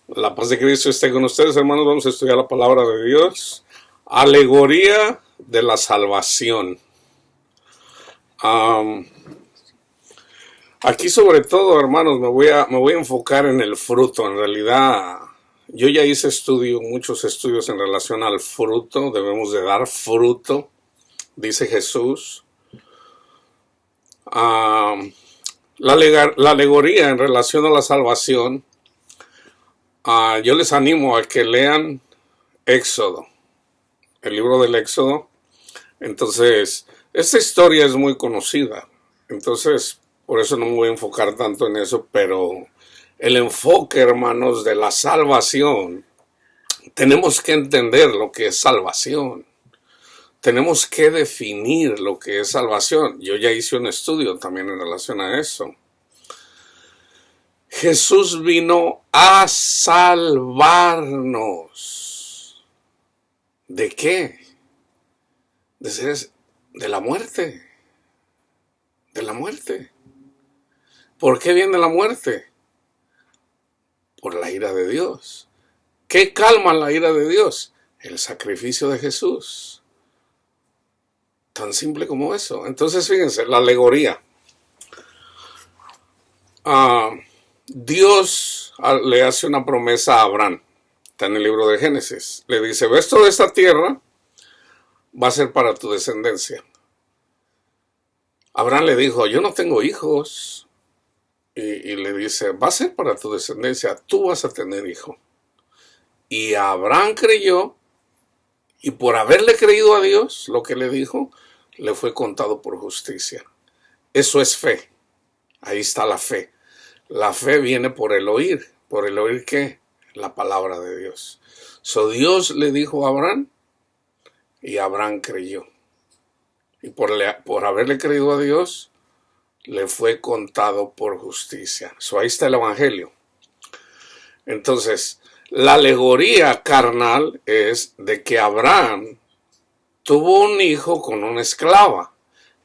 La paz de Cristo esté con ustedes, hermanos. Vamos a estudiar la palabra de Dios. Alegoría de la salvación. Am, Aquí sobre todo, hermanos, me voy a enfocar en el fruto. En realidad, yo ya hice muchos estudios en relación al fruto. Debemos de dar fruto, dice Jesús. Am, la alegoría en relación a la salvación, yo les animo a que lean Éxodo, el libro del Éxodo. Entonces, esta historia es muy conocida. Entonces, por eso no me voy a enfocar tanto en eso, pero el enfoque, hermanos, de la salvación, tenemos que entender lo que es salvación. Tenemos que definir lo que es salvación. Yo ya hice un estudio también en relación a eso. Jesús vino a salvarnos. ¿De qué? De la muerte. De la muerte. ¿Por qué viene la muerte? Por la ira de Dios. ¿Qué calma la ira de Dios? El sacrificio de Jesús. Tan simple como eso. Entonces, fíjense, la alegoría. Dios le hace una promesa a Abraham. Está en el libro de Génesis. Le dice, ves toda esta tierra, va a ser para tu descendencia. Abraham le dijo, yo no tengo hijos. Y le dice, va a ser para tu descendencia, tú vas a tener hijo. Y Abraham creyó, y por haberle creído a Dios, lo que le dijo, le fue contado por justicia. Eso es fe. Ahí está la fe. La fe viene por el oír. ¿Por el oír qué? La palabra de Dios. Dios le dijo a Abraham, y Abraham creyó. Y por haberle creído a Dios, le fue contado por justicia. Ahí está el evangelio. Entonces, la alegoría carnal es de que Abraham tuvo un hijo con una esclava.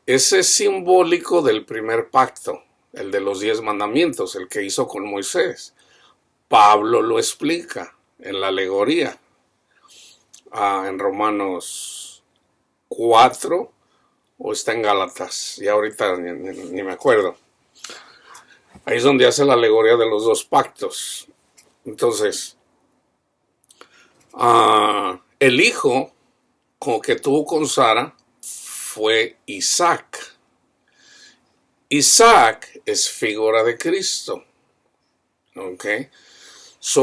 Ese es simbólico del primer pacto, el de los 10 mandamientos, el que hizo con Moisés. Pablo lo explica en la alegoría, en Romanos 4, o está en Gálatas, y ahorita ni me acuerdo. Ahí es donde hace la alegoría de los 2 pactos. Entonces, el hijo que tuvo con Sara fue Isaac. Isaac es figura de Cristo. ¿Ok?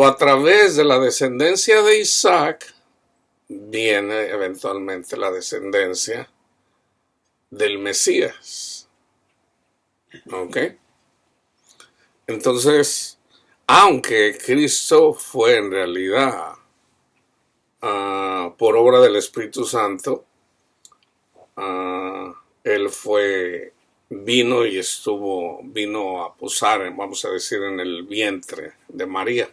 A través de la descendencia de Isaac viene eventualmente la descendencia del Mesías. ¿Ok? Entonces, aunque Cristo fue en realidad por obra del Espíritu Santo, él vino a posar, vamos a decir, en el vientre de María.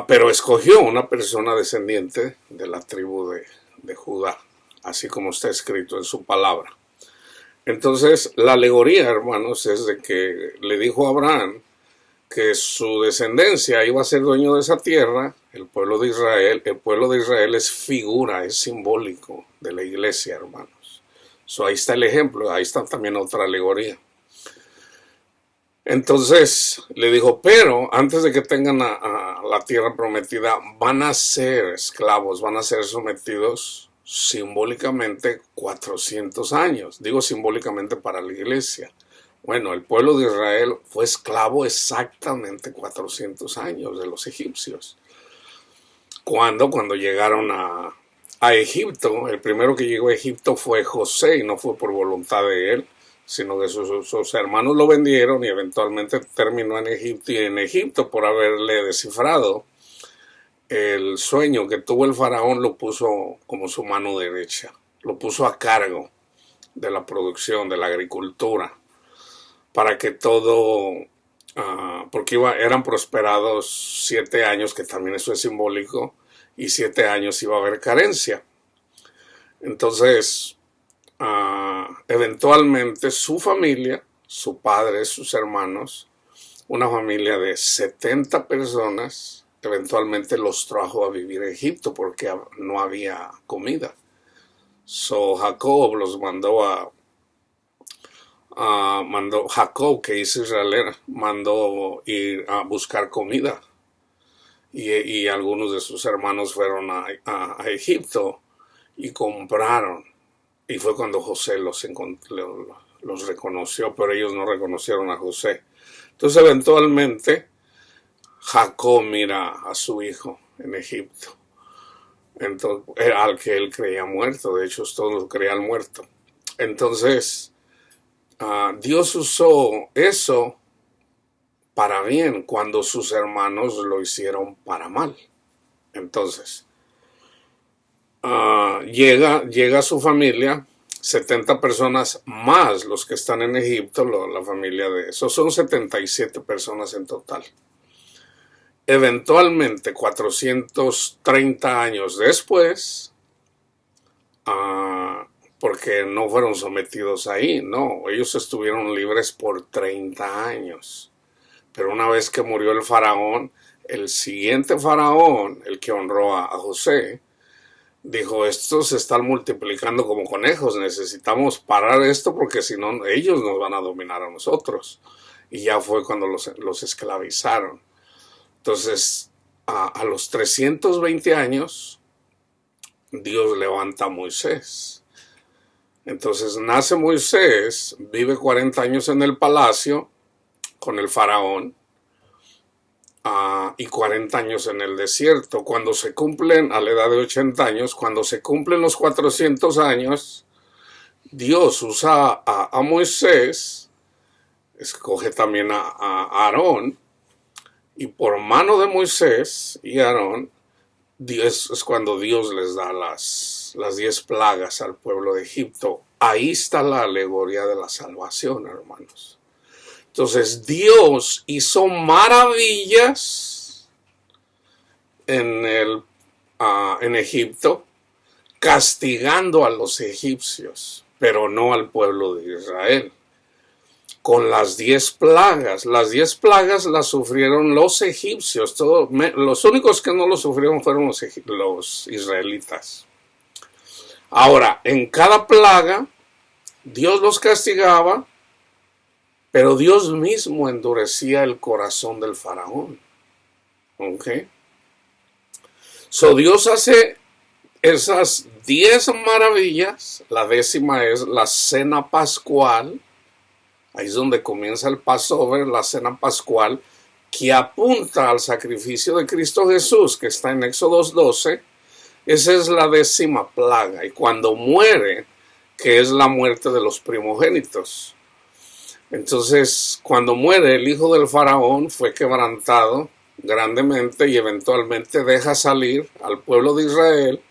Pero escogió una persona descendiente de la tribu de Judá, así como está escrito en su palabra. Entonces, la alegoría, hermanos, es de que le dijo a Abraham que su descendencia iba a ser dueño de esa tierra, el pueblo de Israel. El pueblo de Israel es figura, es simbólico de la iglesia, hermanos. Ahí está el ejemplo, ahí está también otra alegoría. Entonces le dijo, pero antes de que tengan a la tierra prometida, van a ser esclavos, van a ser sometidos simbólicamente 400 años. Digo simbólicamente para la iglesia. Bueno, el pueblo de Israel fue esclavo exactamente 400 años de los egipcios. Cuando llegaron a Egipto, el primero que llegó a Egipto fue José, y no fue por voluntad de él, sino que sus hermanos lo vendieron y eventualmente terminó en Egipto. Y en Egipto, por haberle descifrado el sueño que tuvo el faraón, lo puso como su mano derecha, lo puso a cargo de la producción, de la agricultura, para que todo, porque eran prosperados 7 años, que también eso es simbólico, y 7 años iba a haber carencia. Entonces, eventualmente su familia, su padre, sus hermanos, una familia de 70 personas, eventualmente los trajo a vivir a Egipto porque no había comida. So Jacob los mandó Jacob, que es israelita, mandó ir a buscar comida. Y algunos de sus hermanos fueron a Egipto y compraron. Y fue cuando José los reconoció, pero ellos no reconocieron a José. Entonces eventualmente Jacob mira a su hijo en Egipto. Entonces, al que él creía muerto. De hecho, todos lo creían muerto. Entonces, Dios usó eso para bien cuando sus hermanos lo hicieron para mal. Entonces, llega su familia, 70 personas más los que están en Egipto, la familia de esos, son 77 personas en total. Eventualmente, 430 años después, porque no fueron sometidos ahí, no, ellos estuvieron libres por 30 años. Pero una vez que murió el faraón, el siguiente faraón, el que honró a José, dijo, estos se están multiplicando como conejos, necesitamos parar esto porque si no ellos nos van a dominar a nosotros. Y ya fue cuando los esclavizaron. Entonces, a los 320 años, Dios levanta a Moisés. Entonces nace Moisés, vive 40 años en el palacio con el faraón y 40 años en el desierto. Cuando se cumplen, a la edad de 80 años, cuando se cumplen los 400 años, Dios usa a Moisés, escoge también a Aarón, y por mano de Moisés y Aarón, es cuando Dios les da las 10 plagas al pueblo de Egipto. Ahí está la alegoría de la salvación, hermanos. Entonces Dios hizo maravillas en Egipto, castigando a los egipcios, pero no al pueblo de Israel. Con las 10 plagas. Las 10 plagas las sufrieron los egipcios. Los únicos que no lo sufrieron fueron los israelitas. Ahora, en cada plaga, Dios los castigaba, pero Dios mismo endurecía el corazón del faraón. ¿Ok? So Dios hace esas 10 maravillas. La 10ª es la cena pascual. Ahí es donde comienza el Passover, la cena pascual, que apunta al sacrificio de Cristo Jesús, que está en Éxodo 12. Esa es la 10ª plaga. Y cuando muere, que es la muerte de los primogénitos. Entonces, cuando muere el hijo del faraón, fue quebrantado grandemente y eventualmente deja salir al pueblo de Israel.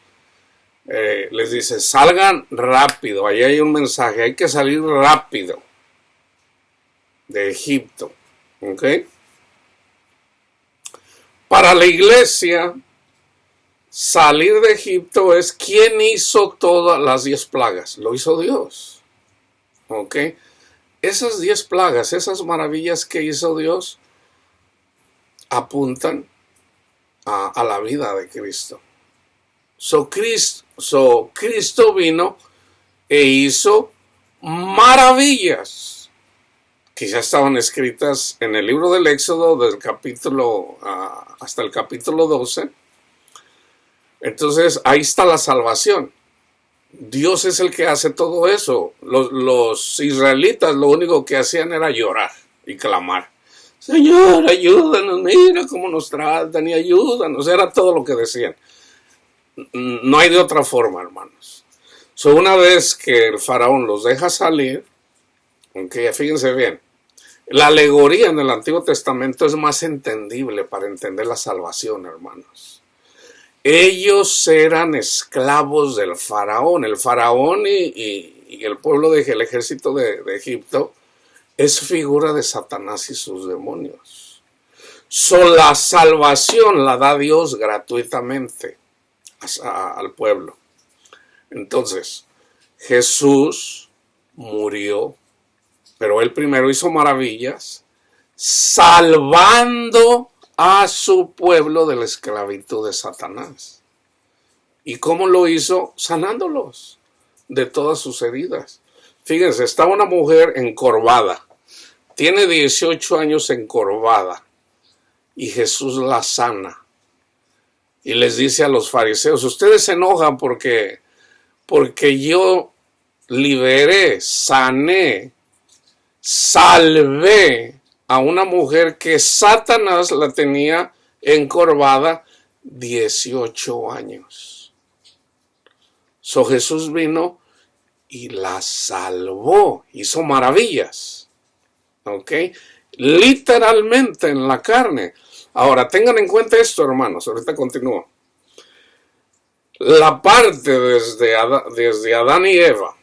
Les dice, salgan rápido. Ahí hay un mensaje, hay que salir rápido de Egipto. ¿Ok? Para la iglesia, salir de Egipto es ¿quién hizo todas las 10 plagas? Lo hizo Dios. ¿Ok? Esas 10 plagas, esas maravillas que hizo Dios, apuntan a la vida de Cristo. Cristo vino e hizo maravillas que ya estaban escritas en el libro del Éxodo del capítulo hasta el capítulo 12. Entonces ahí está la salvación. Dios es el que hace todo eso. Los israelitas lo único que hacían era llorar y clamar. Señor, ayúdanos, mira cómo nos tratan y ayúdanos. Era todo lo que decían. No hay de otra forma, hermanos. Una vez que el faraón los deja salir, aunque fíjense bien, la alegoría en el Antiguo Testamento es más entendible para entender la salvación, hermanos. Ellos eran esclavos del faraón. El faraón y el pueblo el ejército de Egipto es figura de Satanás y sus demonios. La salvación la da Dios gratuitamente al pueblo. Entonces, Jesús murió, pero él primero hizo maravillas, salvando a su pueblo de la esclavitud de Satanás. ¿Y cómo lo hizo? Sanándolos de todas sus heridas. Fíjense, está una mujer encorvada, tiene 18 años encorvada, y Jesús la sana. Y les dice a los fariseos, ustedes se enojan porque yo liberé, sané, salvé a una mujer que Satanás la tenía encorvada 18 años. So Jesús vino y la salvó, hizo maravillas, ¿ok? Literalmente en la carne. Ahora, tengan en cuenta esto, hermanos, ahorita continúo. La parte desde Adán y Eva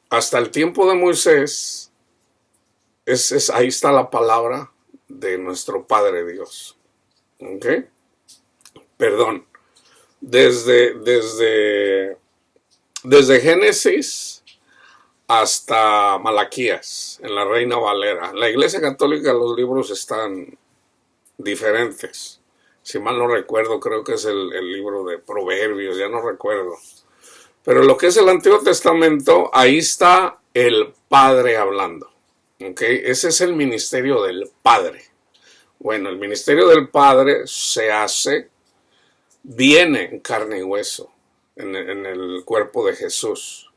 hasta el tiempo de Moisés, ahí está la palabra de nuestro Padre Dios. ¿Ok? Perdón. Desde Génesis hasta Malaquías, en la Reina Valera. En la Iglesia Católica los libros están diferentes. Si mal no recuerdo, creo que es el libro de Proverbios, ya no recuerdo. Pero lo que es el Antiguo Testamento, ahí está el Padre hablando. ¿Okay? Ese es el ministerio del Padre. Bueno, el ministerio del Padre viene en carne y hueso, en el cuerpo de Jesús.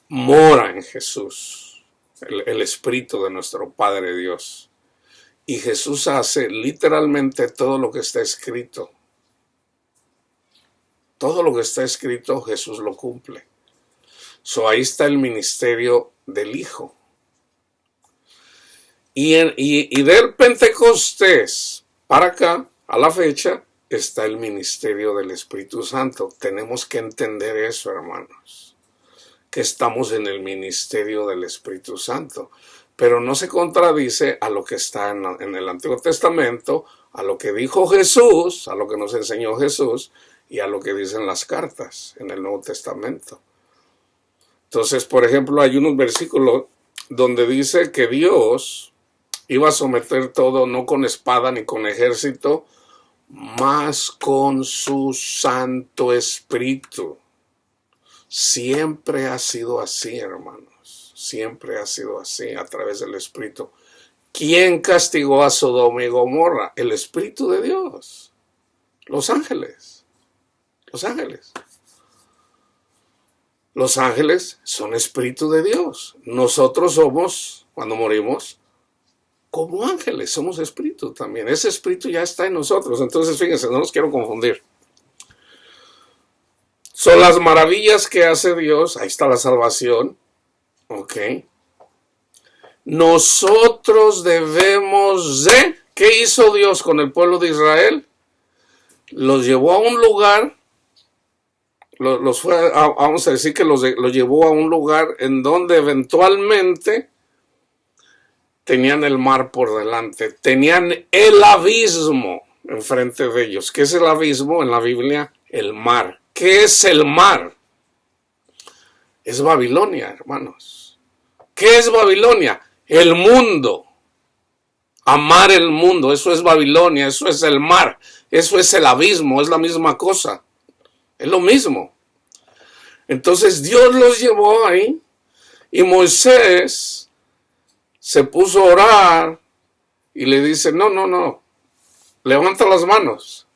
Mora en Jesús, el Espíritu de nuestro Padre Dios. Y Jesús hace literalmente todo lo que está escrito. Todo lo que está escrito, Jesús lo cumple. So, ahí está el ministerio del Hijo. Y del Pentecostés para acá, a la fecha, está el ministerio del Espíritu Santo. Tenemos que entender eso, hermanos, que estamos en el ministerio del Espíritu Santo. Pero no se contradice a lo que está en el Antiguo Testamento, a lo que dijo Jesús, a lo que nos enseñó Jesús y a lo que dicen las cartas en el Nuevo Testamento. Entonces, por ejemplo, hay unos versículos donde dice que Dios iba a someter todo, no con espada ni con ejército, mas con su Santo Espíritu. Siempre ha sido así, hermanos. Siempre ha sido así, a través del Espíritu. ¿Quién castigó a Sodoma y Gomorra? El Espíritu de Dios. Los ángeles. Los ángeles. Los ángeles son Espíritu de Dios. Nosotros somos, cuando morimos, como ángeles, somos Espíritu también. Ese Espíritu ya está en nosotros. Entonces, fíjense, no los quiero confundir. Son las maravillas que hace Dios. Ahí está la salvación. Ok. Nosotros debemos de... ¿Qué hizo Dios con el pueblo de Israel? Los llevó a un lugar, vamos a decir que los llevó a un lugar en donde eventualmente tenían el mar por delante, tenían el abismo enfrente de ellos. ¿Qué es el abismo? En la Biblia, el mar. ¿Qué es el mar? Es Babilonia, hermanos. ¿Qué es Babilonia? El mundo. Amar el mundo, eso es Babilonia, eso es el mar, eso es el abismo, es la misma cosa. Es lo mismo. Entonces Dios los llevó ahí y Moisés se puso a orar y le dice, no, levanta las manos.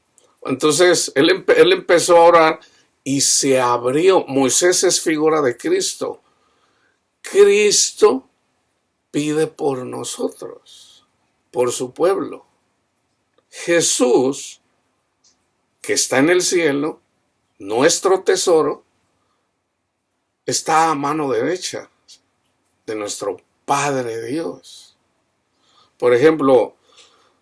Entonces él empezó a orar y se abrió. Moisés es figura de Cristo. Cristo pide por nosotros, por su pueblo. Jesús, que está en el cielo, nuestro tesoro, está a mano derecha de nuestro Padre Dios. Por ejemplo,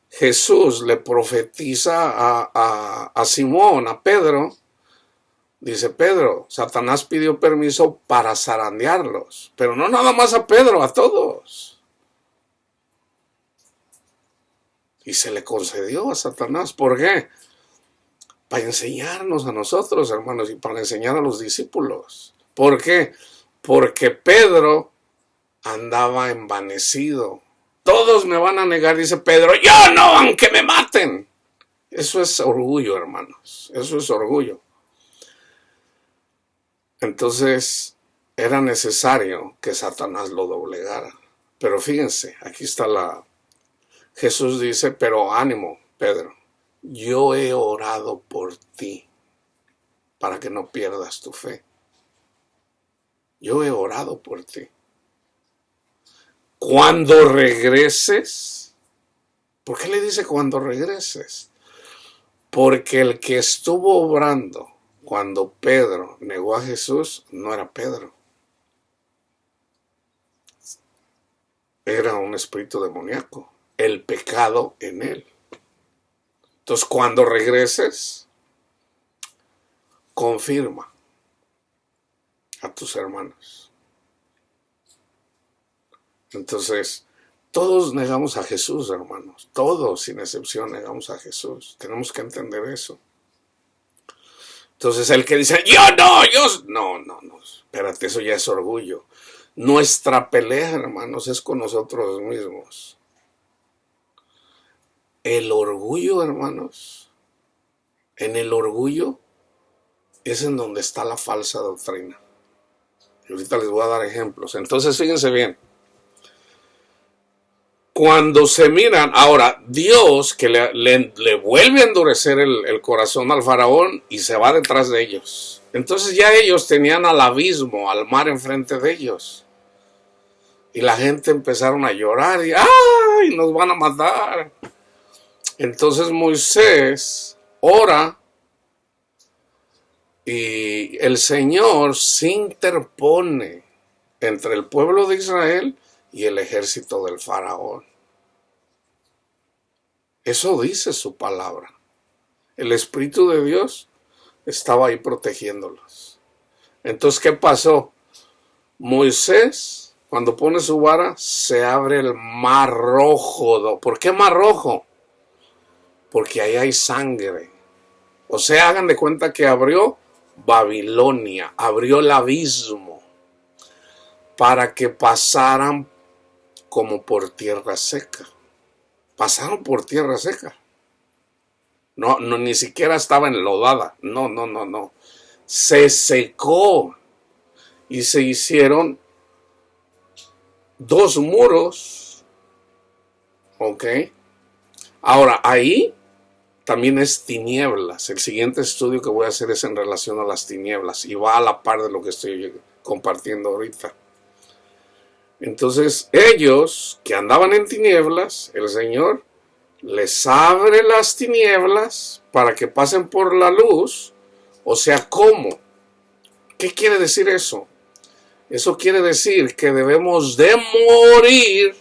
Jesús le profetiza a Simón, a Pedro. Dice, Pedro, Satanás pidió permiso para zarandearlos, pero no nada más a Pedro, a todos. Y se le concedió a Satanás. ¿Por qué? Para enseñarnos a nosotros, hermanos, y para enseñar a los discípulos. ¿Por qué? Porque Pedro andaba envanecido. Todos me van a negar, dice Pedro. Yo no, aunque me maten. Eso es orgullo, hermanos. Eso es orgullo. Entonces, era necesario que Satanás lo doblegara. Pero fíjense, aquí está Jesús dice, pero ánimo, Pedro. Yo he orado por ti para que no pierdas tu fe. Yo he orado por ti. Cuando regreses, ¿por qué le dice cuando regreses? Porque el que estuvo obrando cuando Pedro negó a Jesús no era Pedro. Era un espíritu demoníaco. El pecado en él. Entonces, cuando regreses, confirma a tus hermanos. Entonces, todos negamos a Jesús, hermanos. Todos, sin excepción, negamos a Jesús. Tenemos que entender eso. Entonces, el que dice, no. Espérate, eso ya es orgullo. Nuestra pelea, hermanos, es con nosotros mismos. El orgullo, hermanos, en el orgullo es en donde está la falsa doctrina. Y ahorita les voy a dar ejemplos. Entonces, fíjense bien. Cuando se miran, ahora, Dios que le vuelve a endurecer el corazón al faraón y se va detrás de ellos. Entonces ya ellos tenían al abismo, al mar enfrente de ellos. Y la gente empezaron a llorar y ¡ay! Nos van a matar. Entonces Moisés ora y el Señor se interpone entre el pueblo de Israel y el ejército del faraón. Eso dice su palabra. El Espíritu de Dios estaba ahí protegiéndolos. Entonces, ¿qué pasó? Moisés, cuando pone su vara, se abre el mar rojo. ¿Por qué mar rojo? Porque ahí hay sangre. O sea, hagan de cuenta que abrió Babilonia, abrió el abismo para que pasaran como por tierra seca. Pasaron por tierra seca. No, ni siquiera estaba enlodada. No. Se secó y se hicieron 2 muros. ¿Ok? Ahora, ahí también es tinieblas. El siguiente estudio que voy a hacer es en relación a las tinieblas y va a la par de lo que estoy compartiendo ahorita. Entonces, ellos que andaban en tinieblas, el Señor les abre las tinieblas para que pasen por la luz. O sea, ¿cómo? ¿Qué quiere decir eso? Eso quiere decir que debemos de morir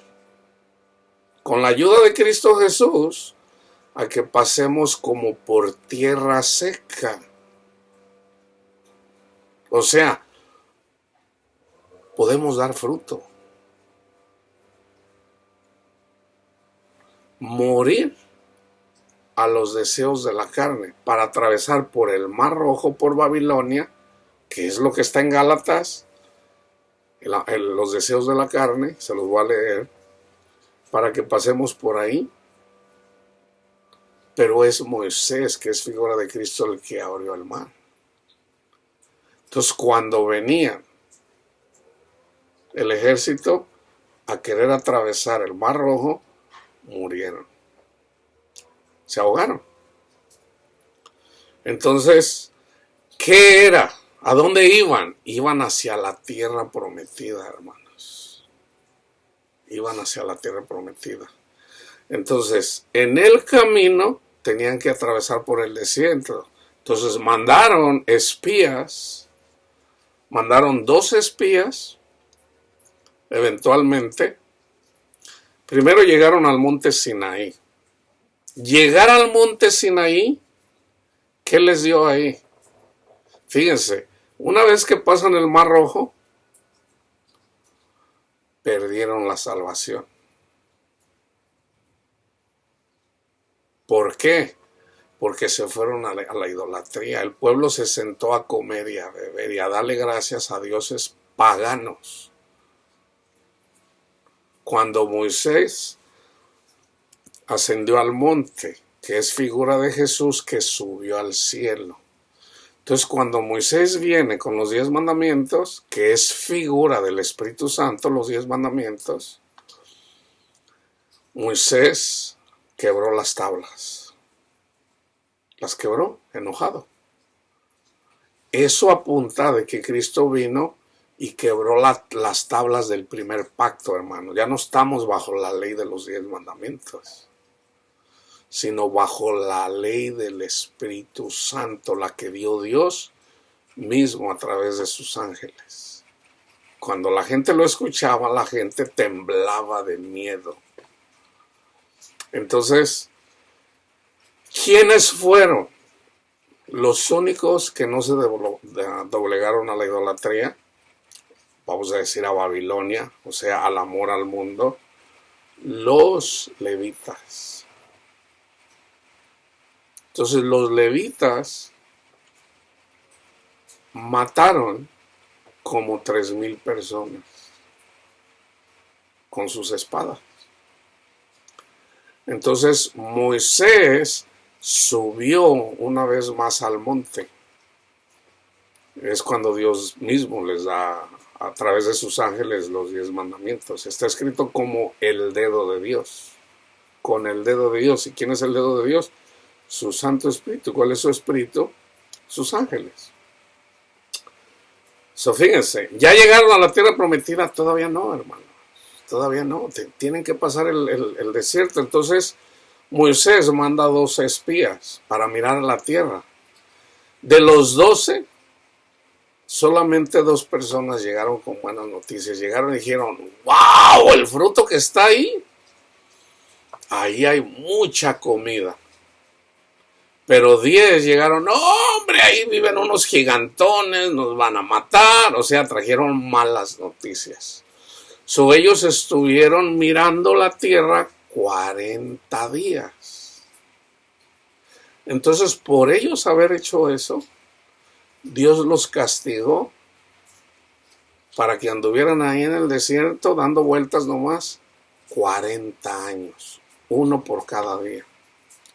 con la ayuda de Cristo Jesús a que pasemos como por tierra seca. O sea, podemos dar fruto. Morir a los deseos de la carne para atravesar por el mar rojo, por Babilonia, que es lo que está en Gálatas, los deseos de la carne, se los voy a leer, para que pasemos por ahí. Pero es Moisés, que es figura de Cristo, el que abrió el mar. Entonces, cuando venía el ejército a querer atravesar el mar rojo, murieron. Se ahogaron. Entonces, ¿qué era? ¿A dónde iban? Iban hacia la tierra prometida, hermanos. Iban hacia la tierra prometida. Entonces, en el camino tenían que atravesar por el desierto. Entonces mandaron espías, mandaron 2 espías, eventualmente. Primero llegaron al monte Sinaí. Llegar al monte Sinaí, ¿qué les dio ahí? Fíjense, una vez que pasan el Mar Rojo, perdieron la salvación. ¿Por qué? Porque se fueron a la idolatría. El pueblo se sentó a comer y a beber y a darle gracias a dioses paganos. Cuando Moisés ascendió al monte, que es figura de Jesús que subió al cielo. Entonces, cuando Moisés viene con los 10 mandamientos, que es figura del Espíritu Santo, los 10 mandamientos, Moisés quebró las tablas. Las quebró, enojado. Eso apunta de que Cristo vino y quebró las tablas del primer pacto, hermano. Ya no estamos bajo la ley de los 10 mandamientos, sino bajo la ley del Espíritu Santo, la que dio Dios mismo a través de sus ángeles. Cuando la gente lo escuchaba, la gente temblaba de miedo. Entonces, ¿quiénes fueron los únicos que no se doblegaron a la idolatría? Vamos a decir a Babilonia, o sea, al amor al mundo. Los levitas. Entonces los levitas mataron como 3,000 personas con sus espadas. Entonces Moisés subió una vez más al monte. Es cuando Dios mismo les da a través de sus ángeles los 10 mandamientos. Está escrito como el dedo de Dios. Con el dedo de Dios. ¿Y quién es el dedo de Dios? Su Santo Espíritu. ¿Cuál es su Espíritu? Sus ángeles. Fíjense, ya llegaron a la tierra prometida. Todavía no, hermano. Todavía no. Tienen que pasar el desierto. Entonces Moisés manda 12 espías para mirar la tierra. De los 12, solamente 2 personas llegaron con buenas noticias. Llegaron y dijeron, ¡wow! El fruto que está ahí. Ahí hay mucha comida. Pero 10 llegaron, ¡no, hombre! Ahí viven unos gigantones, nos van a matar. O sea, trajeron malas noticias. Ellos estuvieron mirando la tierra 40 días. Entonces, por ellos haber hecho eso, Dios los castigó para que anduvieran ahí en el desierto dando vueltas nomás 40 años, uno por cada día,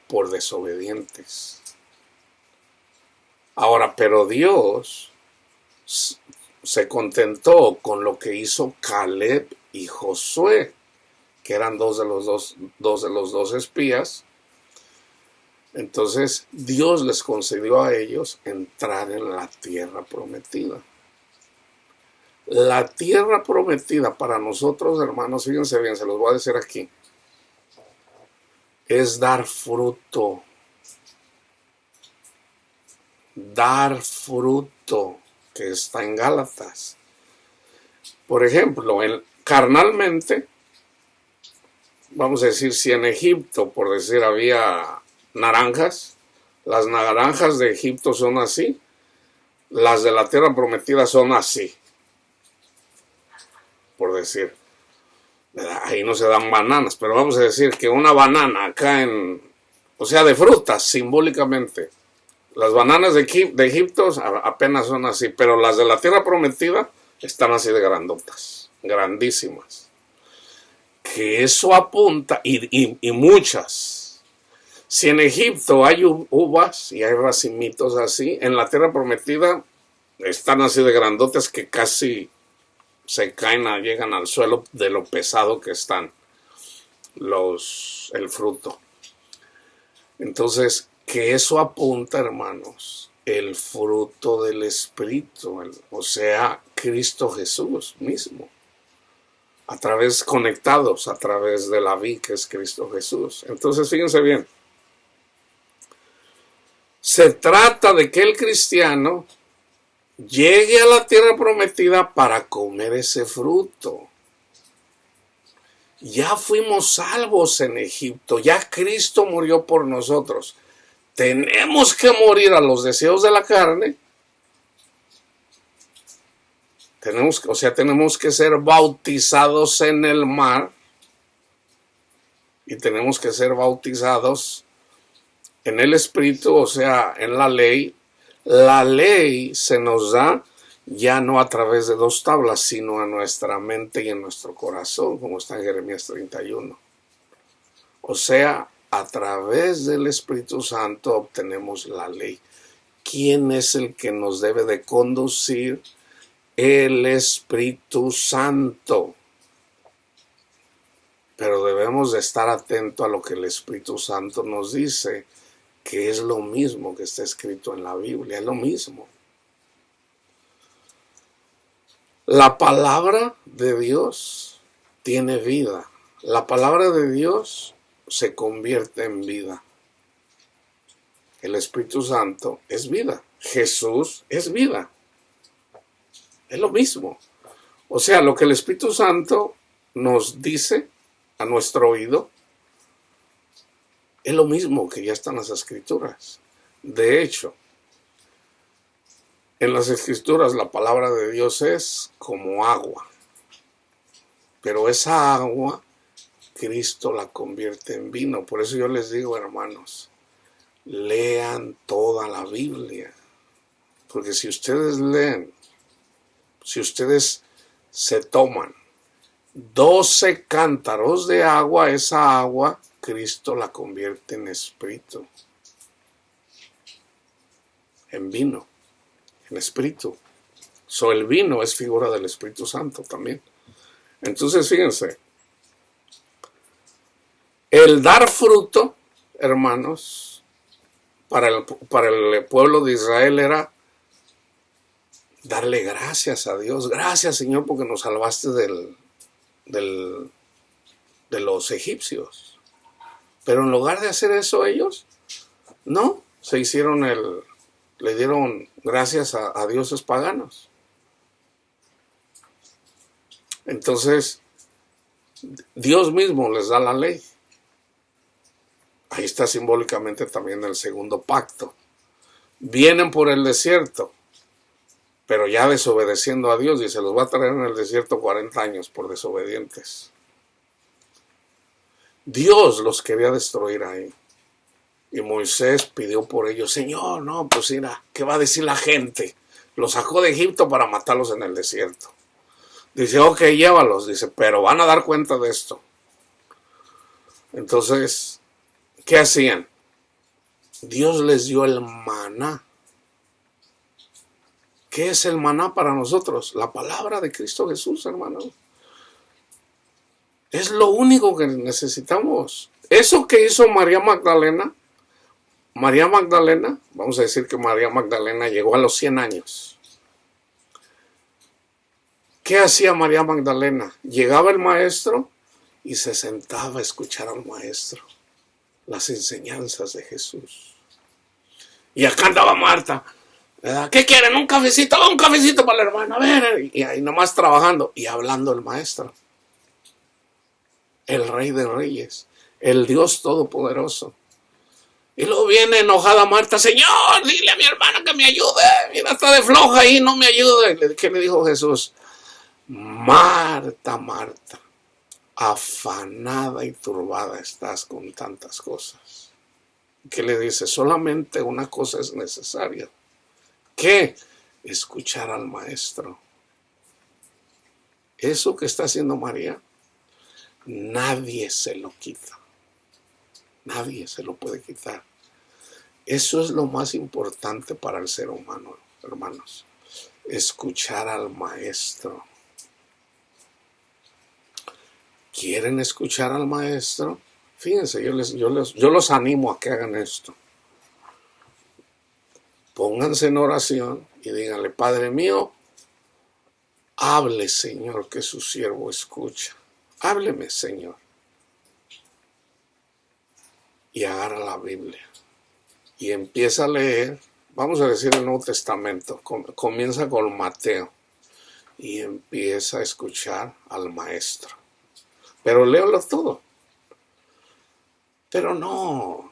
por desobedientes. Ahora, pero Dios se contentó con lo que hizo Caleb y Josué, que eran dos de los dos espías. Entonces Dios les concedió a ellos entrar en la tierra prometida. La tierra prometida para nosotros, hermanos, fíjense bien, se los voy a decir aquí, es dar fruto. Dar fruto, que está en Gálatas. Por ejemplo, carnalmente, vamos a decir, si en Egipto, por decir, había naranjas, las naranjas de Egipto son así, las de la tierra prometida son así, por decir. Ahí no se dan bananas, pero vamos a decir que una banana acá o sea, de frutas, simbólicamente. Las bananas de Egipto apenas son así, pero las de la tierra prometida están así de grandotas, grandísimas. Que eso apunta, y muchas. Si en Egipto hay uvas y hay racimitos así, en la tierra prometida están así de grandotas que casi se caen, llegan al suelo de lo pesado que están el fruto. Entonces, que eso apunta, hermanos, el fruto del Espíritu, o sea, Cristo Jesús mismo, conectados a través de la vid que es Cristo Jesús. Entonces, fíjense bien, se trata de que el cristiano llegue a la tierra prometida para comer ese fruto. Ya fuimos salvos en Egipto, ya Cristo murió por nosotros. Tenemos que morir a los deseos de la carne. Tenemos que ser bautizados en el mar. Y tenemos que ser bautizados en el Espíritu, o sea, en la ley. La ley se nos da ya no a través de 2 tablas, sino a nuestra mente y en nuestro corazón, como está en Jeremías 31. O sea, a través del Espíritu Santo obtenemos la ley. ¿Quién es el que nos debe de conducir? El Espíritu Santo. Pero debemos de estar atentos a lo que el Espíritu Santo nos dice, que es lo mismo que está escrito en la Biblia, es lo mismo. La palabra de Dios tiene vida. La palabra de Dios se convierte en vida. El Espíritu Santo es vida. Jesús es vida. Es lo mismo. O sea, lo que el Espíritu Santo nos dice a nuestro oído es lo mismo que ya está en las Escrituras. De hecho, en las Escrituras la palabra de Dios es como agua. Pero esa agua, Cristo la convierte en vino. Por eso yo les digo, hermanos, lean toda la Biblia. Porque si ustedes leen, si ustedes se toman 12 cántaros de agua, esa agua, Cristo la convierte en espíritu, en vino, en espíritu. El vino es figura del Espíritu Santo también. Entonces, fíjense, el dar fruto, hermanos, para el pueblo de Israel era darle gracias a Dios. Gracias, Señor, porque nos salvaste de los egipcios. Pero en lugar de hacer eso ellos, no, le dieron gracias a dioses paganos. Entonces, Dios mismo les da la ley. Ahí está simbólicamente también el segundo pacto. Vienen por el desierto, pero ya desobedeciendo a Dios, y se los va a traer en el desierto 40 años por desobedientes. Dios los quería destruir ahí. Y Moisés pidió por ellos, Señor, no, pues mira, ¿qué va a decir la gente? Los sacó de Egipto para matarlos en el desierto. Dice, ok, llévalos. Dice, pero van a dar cuenta de esto. Entonces, ¿qué hacían? Dios les dio el maná. ¿Qué es el maná para nosotros? La palabra de Cristo Jesús, hermanos. Es lo único que necesitamos. Eso que hizo María Magdalena, vamos a decir que María Magdalena llegó a los 100 años. ¿Qué hacía María Magdalena? Llegaba el maestro y se sentaba a escuchar al maestro las enseñanzas de Jesús. Y acá andaba Marta, ¿verdad? ¿Qué quieren? Un cafecito para la hermana, a ver, y ahí nomás trabajando y hablando el maestro. El Rey de Reyes, el Dios Todopoderoso. Y luego viene enojada Marta, Señor, dile a mi hermana que me ayude, mira, está de floja ahí, no me ayuda. ¿Qué le dijo Jesús? Marta, Marta, afanada y turbada estás con tantas cosas. ¿Qué le dice? Solamente una cosa es necesaria. ¿Qué? Escuchar al maestro. Eso que está haciendo María, nadie se lo quita. Nadie se lo puede quitar. Eso es lo más importante para el ser humano, hermanos. Escuchar al maestro. ¿Quieren escuchar al maestro? Fíjense, yo los animo a que hagan esto. Pónganse en oración y díganle, Padre mío, hable, Señor, que su siervo escucha. Hábleme, Señor. Y agarra la Biblia. Y empieza a leer, vamos a decir el Nuevo Testamento, comienza con Mateo. Y empieza a escuchar al maestro. Pero léelo todo. Pero no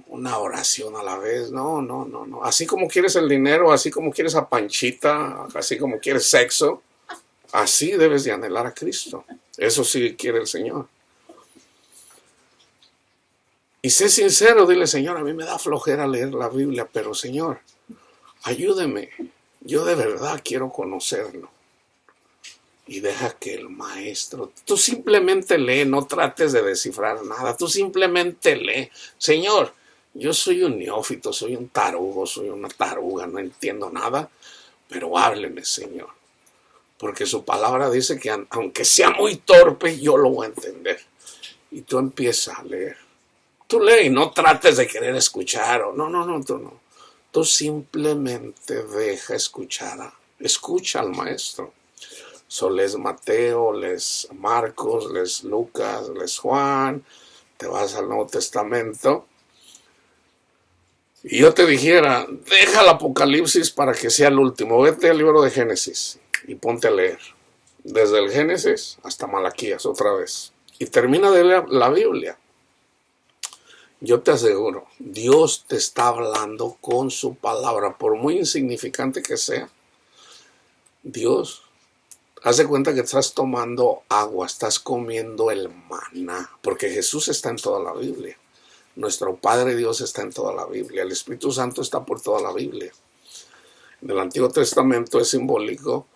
una oración a la vez. No. Así como quieres el dinero, así como quieres a Panchita, así como quieres sexo, así debes de anhelar a Cristo. Eso sí quiere el Señor. Y sé sincero, dile, Señor, a mí me da flojera leer la Biblia, pero Señor, ayúdeme. Yo de verdad quiero conocerlo. y deja que el maestro, tú simplemente lee, no trates de descifrar nada, tú simplemente lee. Señor, yo soy un neófito, soy un tarugo, soy una taruga, no entiendo nada, pero hábleme, Señor, porque su palabra dice que aunque sea muy torpe, yo lo voy a entender. Y tú empiezas a leer. Tú lee y no trates de querer escuchar, o no, tú no. Tú simplemente deja escuchar, escucha al maestro. Lees Mateo, lees Marcos, lees Lucas, lees Juan, te vas al Nuevo Testamento. Y yo te dijera, deja el Apocalipsis para que sea el último. Vete al libro de Génesis y ponte a leer. Desde el Génesis hasta Malaquías otra vez. Y termina de leer la Biblia. Yo te aseguro, Dios te está hablando con su palabra, por muy insignificante que sea. Dios, haz de cuenta que estás tomando agua, estás comiendo el maná, porque Jesús está en toda la Biblia. Nuestro Padre Dios está en toda la Biblia. El Espíritu Santo está por toda la Biblia. En el Antiguo Testamento es simbólico.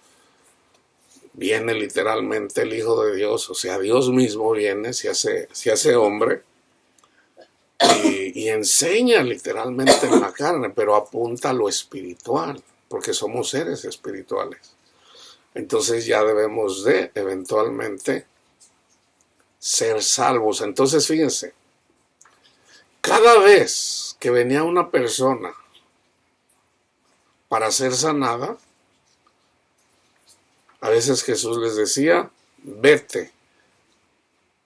Viene literalmente el Hijo de Dios, o sea, Dios mismo viene, se hace hombre. Y enseña literalmente en la carne, pero apunta a lo espiritual, porque somos seres espirituales. Entonces ya debemos de eventualmente ser salvos. Entonces fíjense, cada vez que venía una persona para ser sanada, a veces Jesús les decía, vete,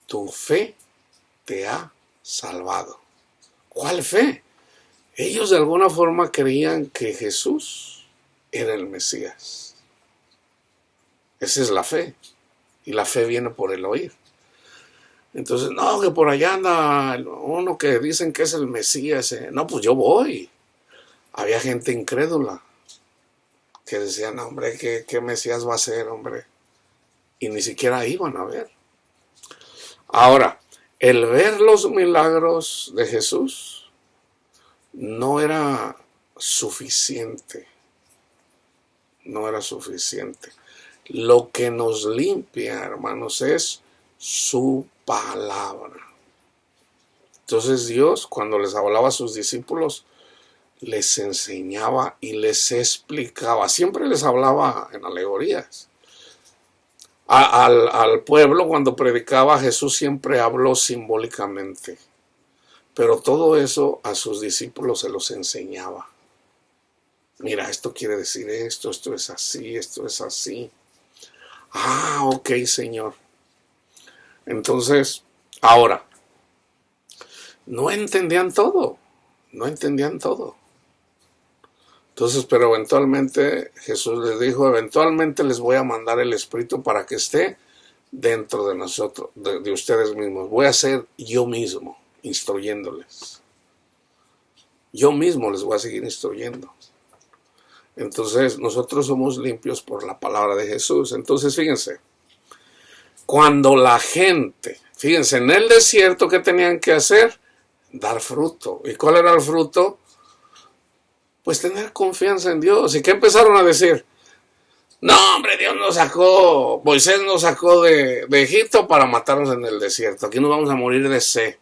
tu fe te ha salvado. ¿Cuál fe? Ellos de alguna forma creían que Jesús era el Mesías. Esa es la fe. Y la fe viene por el oír. Entonces, no, que por allá anda uno que dicen que es el Mesías. No, pues yo voy. Había gente incrédula que decían, no, hombre, ¿qué Mesías va a ser, hombre? Y ni siquiera iban a ver. Ahora, el ver los milagros de Jesús no era suficiente. No era suficiente. Lo que nos limpia, hermanos, es su palabra. Entonces Dios, cuando les hablaba a sus discípulos, les enseñaba y les explicaba. Siempre les hablaba en alegorías. Al pueblo, cuando predicaba, Jesús siempre habló simbólicamente. Pero todo eso a sus discípulos se los enseñaba. Mira, esto quiere decir esto es así, esto es así. Ah, ok, Señor. Entonces, ahora, no entendían todo. Entonces, pero eventualmente Jesús les dijo, eventualmente les voy a mandar el Espíritu para que esté dentro de nosotros, de ustedes mismos. Voy a ser yo mismo instruyéndoles. Yo mismo les voy a seguir instruyendo. Entonces, nosotros somos limpios por la palabra de Jesús. Entonces, fíjense, cuando la gente, fíjense, en el desierto, ¿qué tenían que hacer? Dar fruto. ¿Y cuál era el fruto? Pues tener confianza en Dios. ¿Y qué empezaron a decir? No, hombre, Dios nos sacó, Moisés nos sacó de Egipto para matarnos en el desierto. Aquí nos vamos a morir de sed.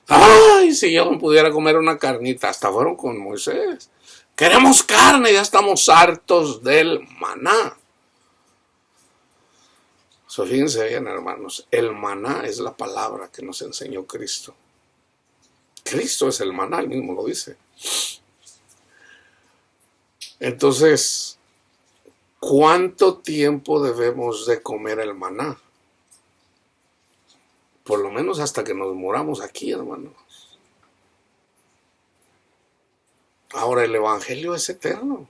Ay, si yo pudiera comer una carnita. Hasta fueron con Moisés. Queremos carne, ya estamos hartos del maná. Fíjense bien, hermanos, el maná es la palabra que nos enseñó Cristo. Cristo es el maná, él mismo lo dice. Entonces, ¿cuánto tiempo debemos de comer el maná? Por lo menos hasta que nos muramos aquí, hermanos. Ahora, el evangelio es eterno.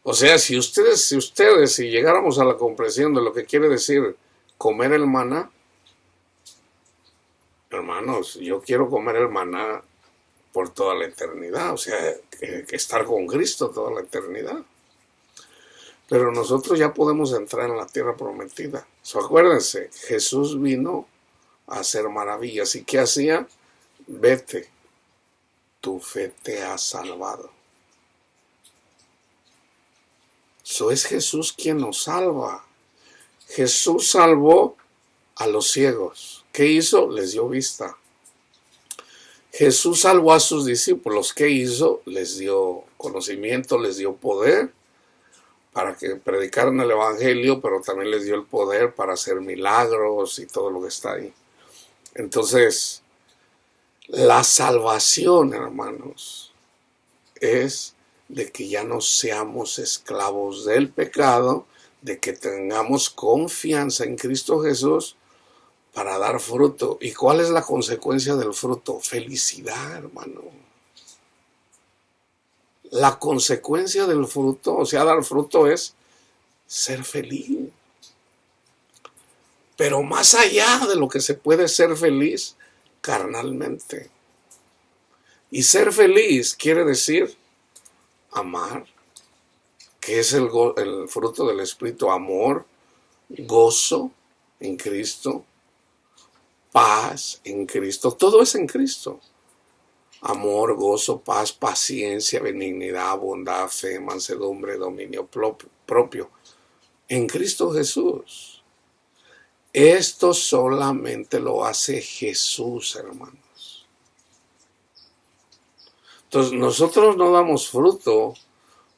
O sea, si llegáramos a la comprensión de lo que quiere decir comer el maná, hermanos, yo quiero comer el maná por toda la eternidad, o sea, que estar con Cristo toda la eternidad. Pero nosotros ya podemos entrar en la tierra prometida. Acuérdense, Jesús vino a hacer maravillas. ¿Y qué hacía? Vete, tu fe te ha salvado. Eso es Jesús quien nos salva. Jesús salvó a los ciegos. ¿Qué hizo? Les dio vista. Jesús salvó a sus discípulos. ¿Qué hizo? Les dio conocimiento, les dio poder para que predicaran el evangelio, pero también les dio el poder para hacer milagros y todo lo que está ahí. Entonces, la salvación, hermanos, es de que ya no seamos esclavos del pecado, de que tengamos confianza en Cristo Jesús para dar fruto. ¿Y cuál es la consecuencia del fruto? Felicidad, hermano. La consecuencia del fruto, o sea, dar fruto es ser feliz. Pero más allá de lo que se puede ser feliz carnalmente. Y ser feliz quiere decir amar, que es el fruto del Espíritu, amor, gozo en Cristo, paz en Cristo, todo es en Cristo. Amor, gozo, paz, paciencia, benignidad, bondad, fe, mansedumbre, dominio propio. En Cristo Jesús. Esto solamente lo hace Jesús, hermanos. Entonces, nosotros no damos fruto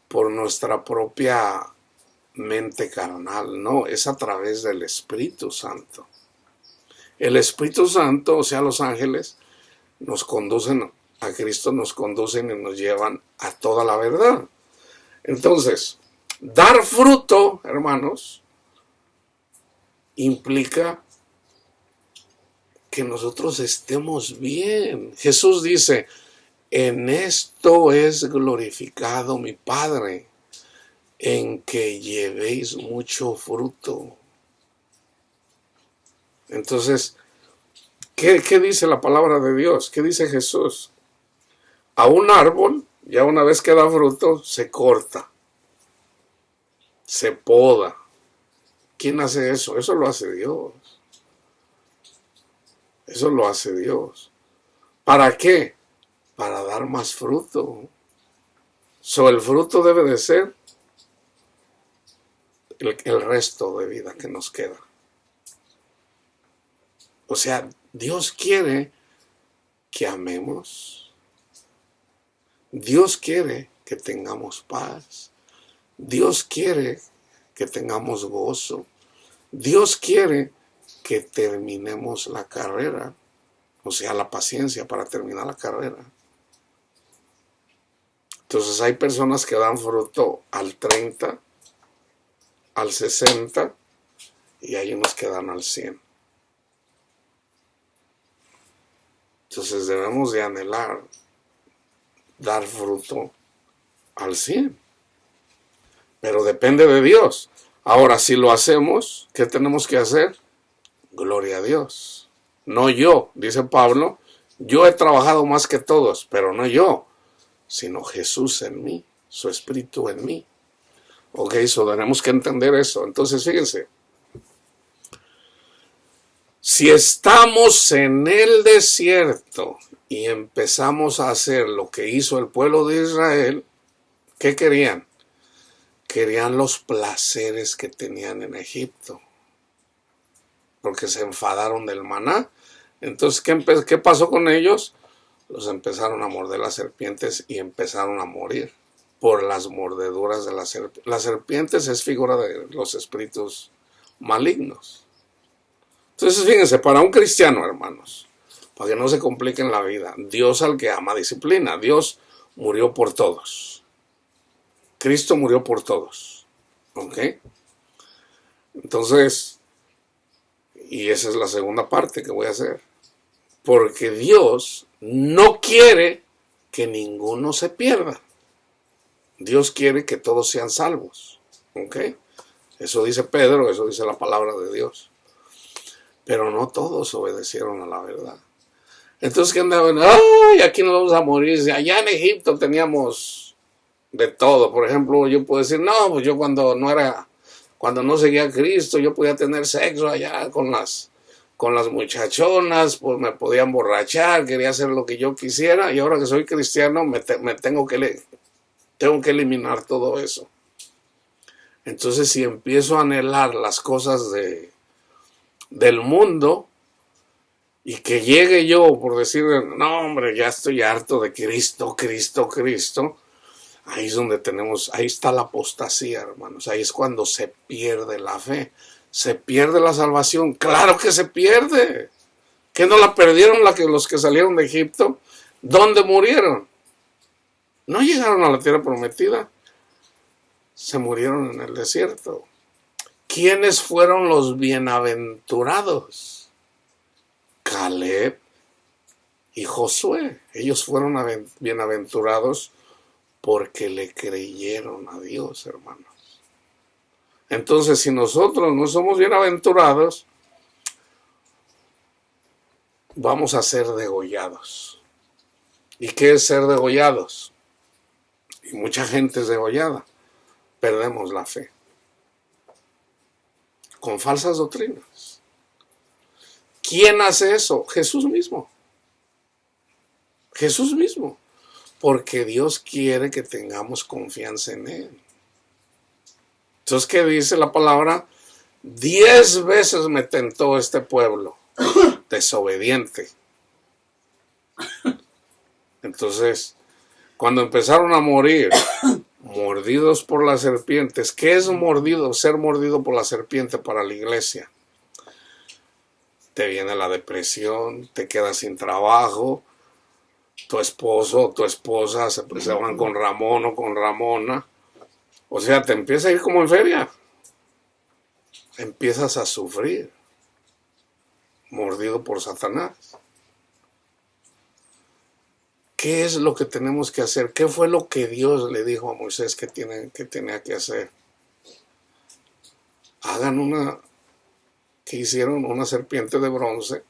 por nuestra propia mente carnal, no, es a través del Espíritu Santo. El Espíritu Santo, o sea, los ángeles, nos conducen a Cristo, nos conducen y nos llevan a toda la verdad. Entonces, dar fruto, hermanos, implica que nosotros estemos bien. Jesús dice, en esto es glorificado mi Padre, en que llevéis mucho fruto. Entonces, ¿qué dice la palabra de Dios? ¿Qué dice Jesús? A un árbol, ya una vez que da fruto, se corta, se poda. ¿Quién hace eso? Eso lo hace Dios. Eso lo hace Dios. ¿Para qué? Para dar más fruto. El fruto debe de ser el resto de vida que nos queda. O sea, Dios quiere que amemos. Dios quiere que tengamos paz. Dios quiere que tengamos gozo. Dios quiere que terminemos la carrera. O sea, la paciencia para terminar la carrera. Entonces hay personas que dan fruto al 30, al 60 y hay unos que dan al 100. Entonces debemos de anhelar dar fruto al 100. Pero depende de Dios. Ahora, si lo hacemos, ¿qué tenemos que hacer? Gloria a Dios. No yo, dice Pablo, yo he trabajado más que todos, pero no yo, sino Jesús en mí, su Espíritu en mí. Ok, tenemos que entender eso. Entonces, fíjense. Si estamos en el desierto y empezamos a hacer lo que hizo el pueblo de Israel, ¿qué querían? Querían los placeres que tenían en Egipto, porque se enfadaron del maná. Entonces, ¿qué pasó con ellos? Los empezaron a morder las serpientes y empezaron a morir por las mordeduras de las serpientes. Las serpientes es figura de los espíritus malignos. Entonces, fíjense, para un cristiano, hermanos, para que no se compliquen la vida, Dios al que ama disciplina. Dios murió por todos. Cristo murió por todos. ¿Ok? Entonces, y esa es la segunda parte que voy a hacer. Porque Dios no quiere que ninguno se pierda. Dios quiere que todos sean salvos. ¿Ok? Eso dice Pedro, eso dice la palabra de Dios. Pero no todos obedecieron a la verdad. Entonces, ¿qué andaban? ¡Ay! Aquí nos vamos a morir. Allá en Egipto teníamos de todo. Por ejemplo, yo puedo decir, no, pues yo cuando no seguía a Cristo, yo podía tener sexo allá con las muchachonas, pues me podía emborrachar, quería hacer lo que yo quisiera, y ahora que soy cristiano tengo que eliminar todo eso. Entonces, si empiezo a anhelar las cosas del mundo y que llegue yo por decir, no hombre, ya estoy harto de Cristo, Cristo, Cristo, ahí es donde ahí está la apostasía, hermanos. Ahí es cuando se pierde la fe, se pierde la salvación. Claro que se pierde. ¿Que no la perdieron los que salieron de Egipto? ¿Dónde murieron? No llegaron a la tierra prometida. Se murieron en el desierto. ¿Quiénes fueron los bienaventurados? Caleb y Josué. Ellos fueron bienaventurados porque le creyeron a Dios, hermanos. Entonces, si nosotros no somos bienaventurados, vamos a ser degollados. ¿Y qué es ser degollados? Y mucha gente es degollada. Perdemos la fe con falsas doctrinas. ¿Quién hace eso? Jesús mismo. Jesús mismo. Porque Dios quiere que tengamos confianza en Él. Entonces, ¿qué dice la palabra? 10 veces me tentó este pueblo desobediente. Entonces, cuando empezaron a morir mordidos por las serpientes, ¿qué es ser mordido por la serpiente para la iglesia? Te viene la depresión, te quedas sin trabajo, tu esposo o tu esposa se van con Ramón o con Ramona. O sea, te empieza a ir como en feria. Empiezas a sufrir, mordido por Satanás. ¿Qué es lo que tenemos que hacer? ¿Qué fue lo que Dios le dijo a Moisés que tenía que hacer? Hicieron una serpiente de bronce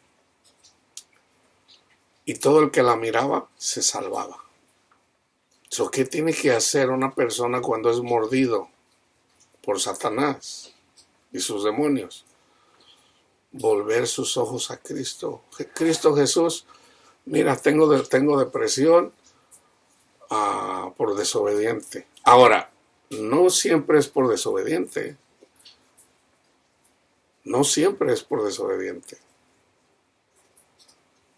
y todo el que la miraba se salvaba. ¿Qué tiene que hacer una persona cuando es mordido por Satanás y sus demonios? Volver sus ojos a Cristo. Cristo Jesús, mira, tengo depresión por desobediente. Ahora, no siempre es por desobediente. No siempre es por desobediente.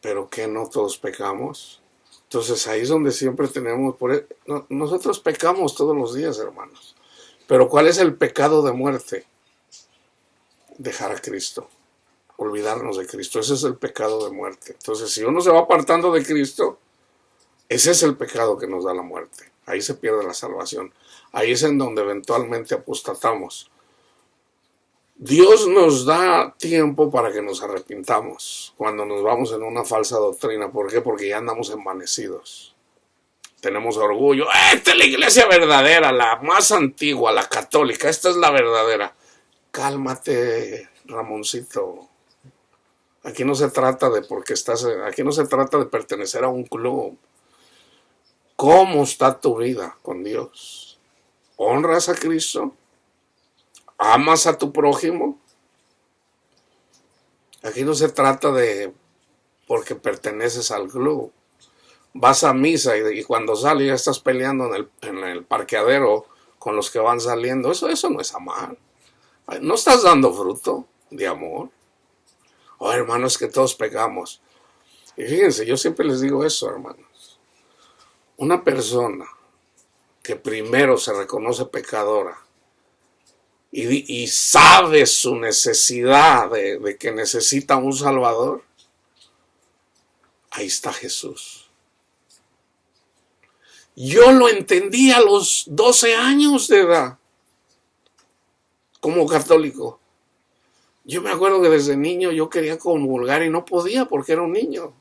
Pero que no todos pecamos. Entonces ahí es donde siempre tenemos, nosotros pecamos todos los días, hermanos. Pero ¿cuál es el pecado de muerte? Dejar a Cristo, olvidarnos de Cristo. Ese es el pecado de muerte. Entonces, si uno se va apartando de Cristo, ese es el pecado que nos da la muerte. Ahí se pierde la salvación. Ahí es en donde eventualmente apostatamos. Dios nos da tiempo para que nos arrepintamos cuando nos vamos en una falsa doctrina. ¿Por qué? Porque ya andamos envanecidos. Tenemos orgullo. Esta es la iglesia verdadera, la más antigua, la católica. Esta es la verdadera. Cálmate, Ramoncito. Aquí no se trata de aquí no se trata de pertenecer a un club. ¿Cómo está tu vida con Dios? ¿Honras a Cristo? ¿Amas a tu prójimo? Aquí no se trata de porque perteneces al club. Vas a misa y cuando sales ya estás peleando en el parqueadero con los que van saliendo. Eso no es amar. No estás dando fruto de amor. Oh, hermanos, que todos pecamos. Y fíjense, yo siempre les digo eso, hermanos. Una persona que primero se reconoce pecadora y sabe su necesidad de que necesita un Salvador, ahí está Jesús. Yo lo entendí a los 12 años de edad como católico. Yo me acuerdo que desde niño yo quería comulgar y no podía porque era un niño.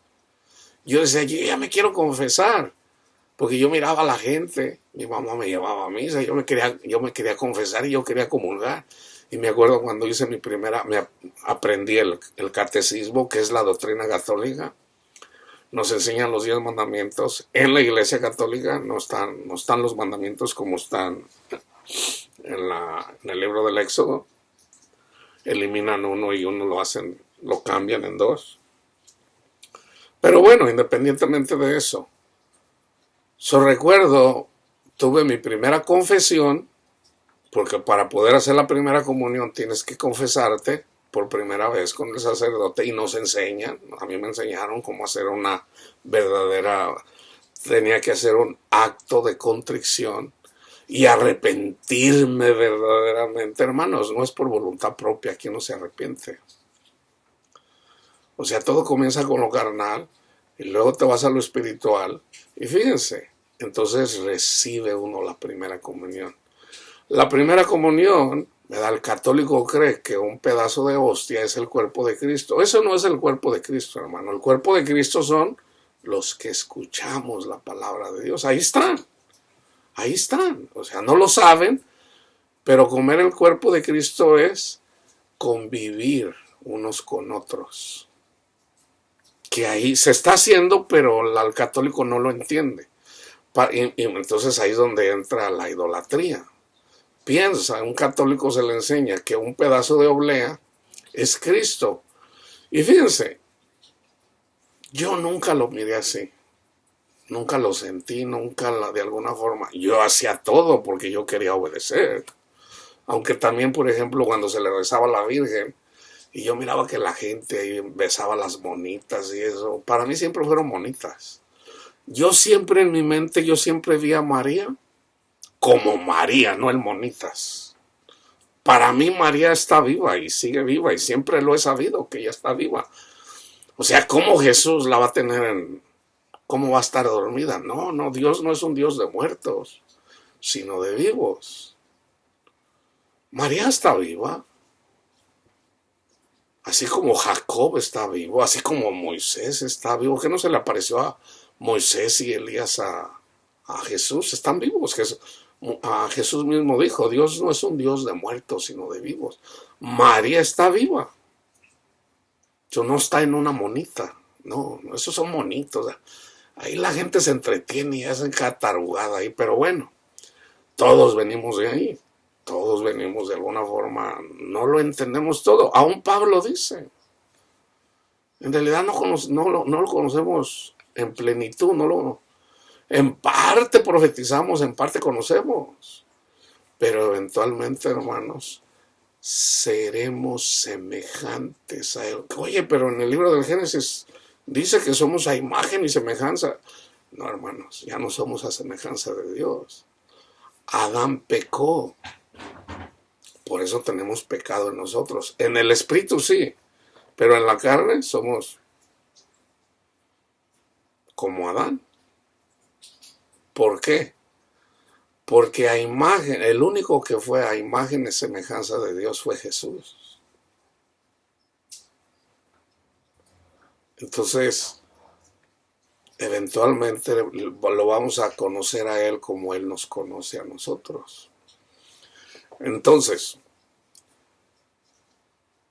Yo decía, yo ya me quiero confesar, porque yo miraba a la gente, mi mamá me llevaba a misa, yo me quería confesar y yo quería comulgar. Y me acuerdo cuando hice aprendí el catecismo, que es la doctrina católica. Nos enseñan los 10 mandamientos. En la iglesia católica no están los mandamientos como están en el libro del Éxodo. Eliminan uno y uno lo cambian en 2. Pero bueno, independientemente de eso, recuerdo, tuve mi primera confesión Porque para poder hacer la primera comunión tienes que confesarte por primera vez con el sacerdote y nos enseñan, a mí me enseñaron cómo hacer una verdadera, tenía que hacer un acto de contrición y arrepentirme verdaderamente. Hermanos, no es por voluntad propia, quien no se arrepiente. O sea, todo comienza con lo carnal y luego te vas a lo espiritual y fíjense, entonces recibe uno la primera comunión. La primera comunión, ¿verdad? El católico cree que un pedazo de hostia es el cuerpo de Cristo. Eso no es el cuerpo de Cristo, hermano. El cuerpo de Cristo son los que escuchamos la palabra de Dios. Ahí están. Ahí están. O sea, no lo saben, pero comer el cuerpo de Cristo es convivir unos con otros. Que ahí se está haciendo, pero el católico no lo entiende. Y entonces ahí es donde entra la idolatría. Piensa, a un católico se le enseña que un pedazo de oblea es Cristo. Y fíjense, yo nunca lo miré así. Nunca lo sentí, de alguna forma. Yo hacía todo porque yo quería obedecer. Aunque también, por ejemplo, cuando se le rezaba a la Virgen, y yo miraba que la gente ahí besaba las monitas y eso, para mí siempre fueron monitas. Yo siempre en mi mente, yo siempre vi a María como María, no el monitas. Para mí María está viva y sigue viva y siempre lo he sabido que ella está viva. O sea, ¿cómo Jesús la va a tener cómo va a estar dormida? No, no, Dios no es un Dios de muertos, sino de vivos. María está viva. Así como Jacob está vivo, así como Moisés está vivo. ¿Qué no se le apareció a Moisés y Elías a Jesús? Están vivos. Jesús mismo dijo, Dios no es un Dios de muertos, sino de vivos. María está viva. Eso no está en una monita. No, esos son monitos. Ahí la gente se entretiene y hacen catarugada ahí. Pero bueno, todos venimos de ahí. Todos venimos de alguna forma. No lo entendemos todo. Aún Pablo dice. En realidad no lo conocemos en plenitud. En parte profetizamos, en parte conocemos. Pero eventualmente, hermanos, seremos semejantes a Él. Oye, pero en el libro del Génesis dice que somos a imagen y semejanza. No, hermanos, ya no somos a semejanza de Dios. Adán pecó. Por eso tenemos pecado en nosotros. En el espíritu sí, pero en la carne somos como Adán. ¿Por qué? Porque a imagen, el único que fue a imagen y semejanza de Dios fue Jesús. Entonces, eventualmente lo vamos a conocer a Él como Él nos conoce a nosotros. Entonces,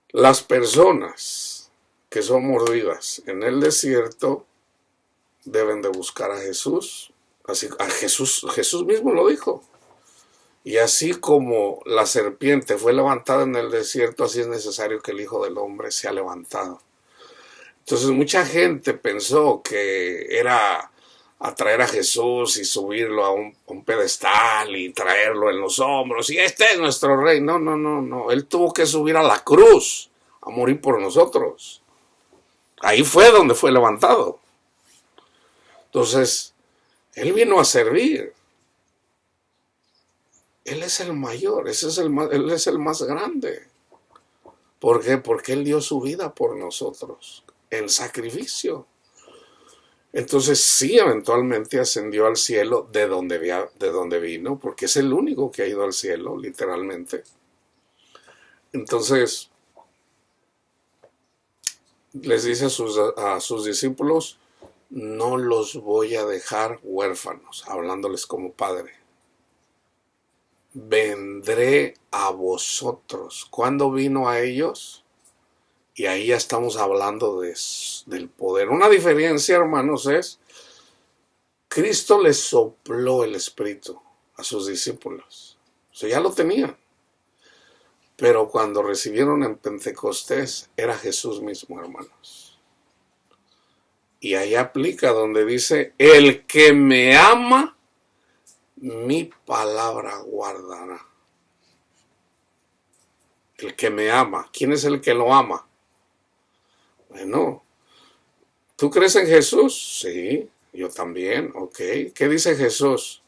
las personas que son mordidas en el desierto deben de buscar a Jesús. Jesús mismo lo dijo. Y así como la serpiente fue levantada en el desierto, así es necesario que el Hijo del Hombre sea levantado. Entonces mucha gente pensó que era atraer a Jesús y subirlo a un pedestal y traerlo en los hombros. Y este es nuestro rey. No. Él tuvo que subir a la cruz a morir por nosotros. Ahí fue donde fue levantado. Entonces, Él vino a servir. Él es el mayor, Él es el más grande. ¿Por qué? Porque Él dio su vida por nosotros, en sacrificio. Entonces sí, eventualmente ascendió al cielo de donde vino, porque es el único que ha ido al cielo, literalmente. Entonces, les dice a sus discípulos, no los voy a dejar huérfanos, hablándoles como padre. Vendré a vosotros. ¿Cuándo vino a ellos? Y ahí ya estamos hablando del poder. Una diferencia, hermanos, es Cristo les sopló el Espíritu a sus discípulos. O sea, ya lo tenían. Pero cuando recibieron en Pentecostés, era Jesús mismo, hermanos. Y ahí aplica donde dice, el que me ama, mi palabra guardará. El que me ama. ¿Quién es el que lo ama? Bueno, ¿tú crees en Jesús? Sí, yo también, ok. ¿Qué dice Jesús?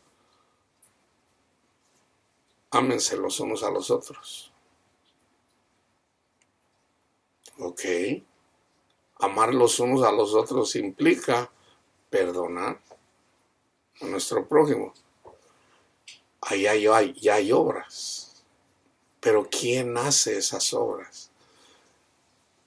Ámense los unos a los otros. Ok. Amar los unos a los otros implica perdonar a nuestro prójimo. Ahí ya hay obras. Pero ¿quién hace esas obras?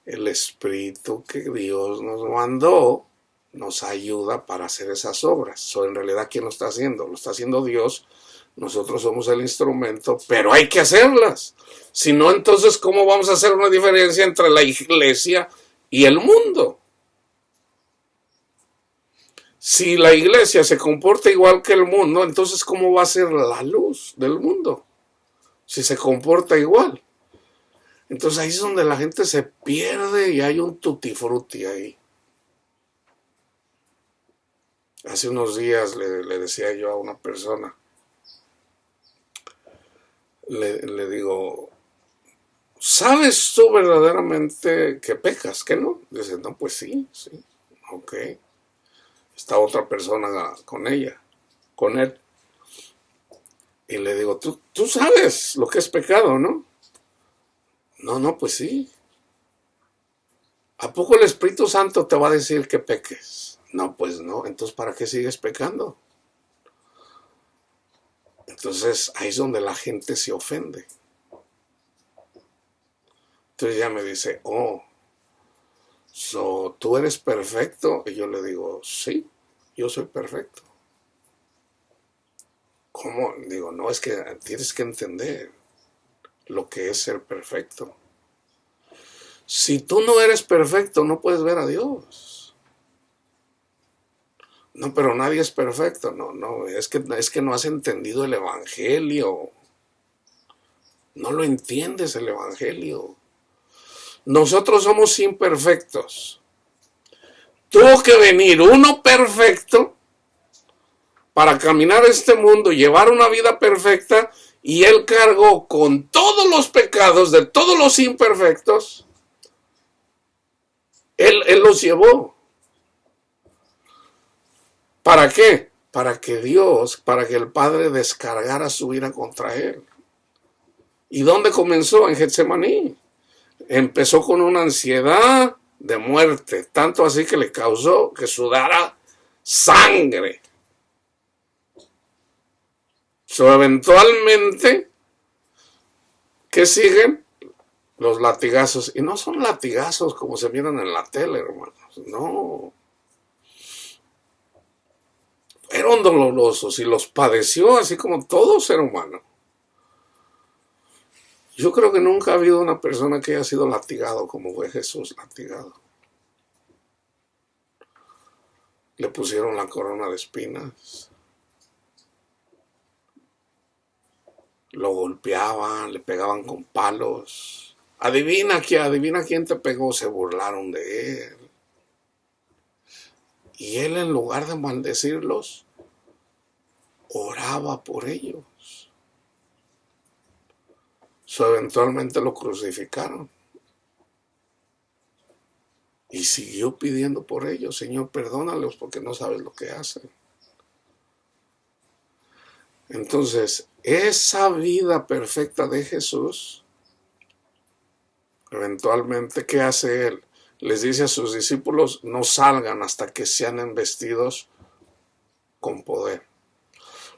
El Espíritu que Dios nos mandó nos ayuda para hacer esas obras. En realidad, ¿quién lo está haciendo? Lo está haciendo Dios. Nosotros somos el instrumento, pero hay que hacerlas. Si no, entonces, ¿cómo vamos a hacer una diferencia entre la iglesia y el mundo? Si la iglesia se comporta igual que el mundo, entonces ¿cómo va a ser la luz del mundo? Si se comporta igual. Entonces ahí es donde la gente se pierde y hay un tutti frutti ahí. Hace unos días le decía yo a una persona, le digo, ¿sabes tú verdaderamente que pecas? ¿Que no? Dice, no, pues sí, ok. Está otra persona con él. Y le digo, tú sabes lo que es pecado, ¿no? No, pues sí. ¿A poco el Espíritu Santo te va a decir que peques? No, pues no. Entonces, ¿para qué sigues pecando? Entonces, ahí es donde la gente se ofende. Entonces ella me dice, ¿tú eres perfecto? Y yo le digo, sí, yo soy perfecto. ¿Cómo? Digo, no, es que tienes que entender lo que es ser perfecto. Si tú no eres perfecto, no puedes ver a Dios. No, pero nadie es perfecto. No, es que no has entendido el Evangelio. No lo entiendes el Evangelio. Nosotros somos imperfectos. Tuvo que venir uno perfecto para caminar este mundo, llevar una vida perfecta, y Él cargó con todos los pecados de todos los imperfectos. Él los llevó. ¿Para qué? Para que el Padre descargara su ira contra Él. ¿Y dónde comenzó? En Getsemaní. Empezó con una ansiedad de muerte, tanto así que le causó que sudara sangre. Eventualmente, ¿qué siguen? Los latigazos. Y no son latigazos como se miran en la tele, hermanos. No. Fueron dolorosos y los padeció así como todo ser humano. Yo creo que nunca ha habido una persona que haya sido latigado como fue Jesús latigado. Le pusieron la corona de espinas. Lo golpeaban, le pegaban con palos. Adivina quién te pegó, se burlaron de él. Y él, en lugar de maldecirlos, oraba por ellos. Eventualmente lo crucificaron. Y siguió pidiendo por ellos, Señor, perdónalos porque no sabes lo que hacen. Entonces, esa vida perfecta de Jesús, eventualmente, ¿qué hace Él? Les dice a sus discípulos, no salgan hasta que sean embestidos con poder.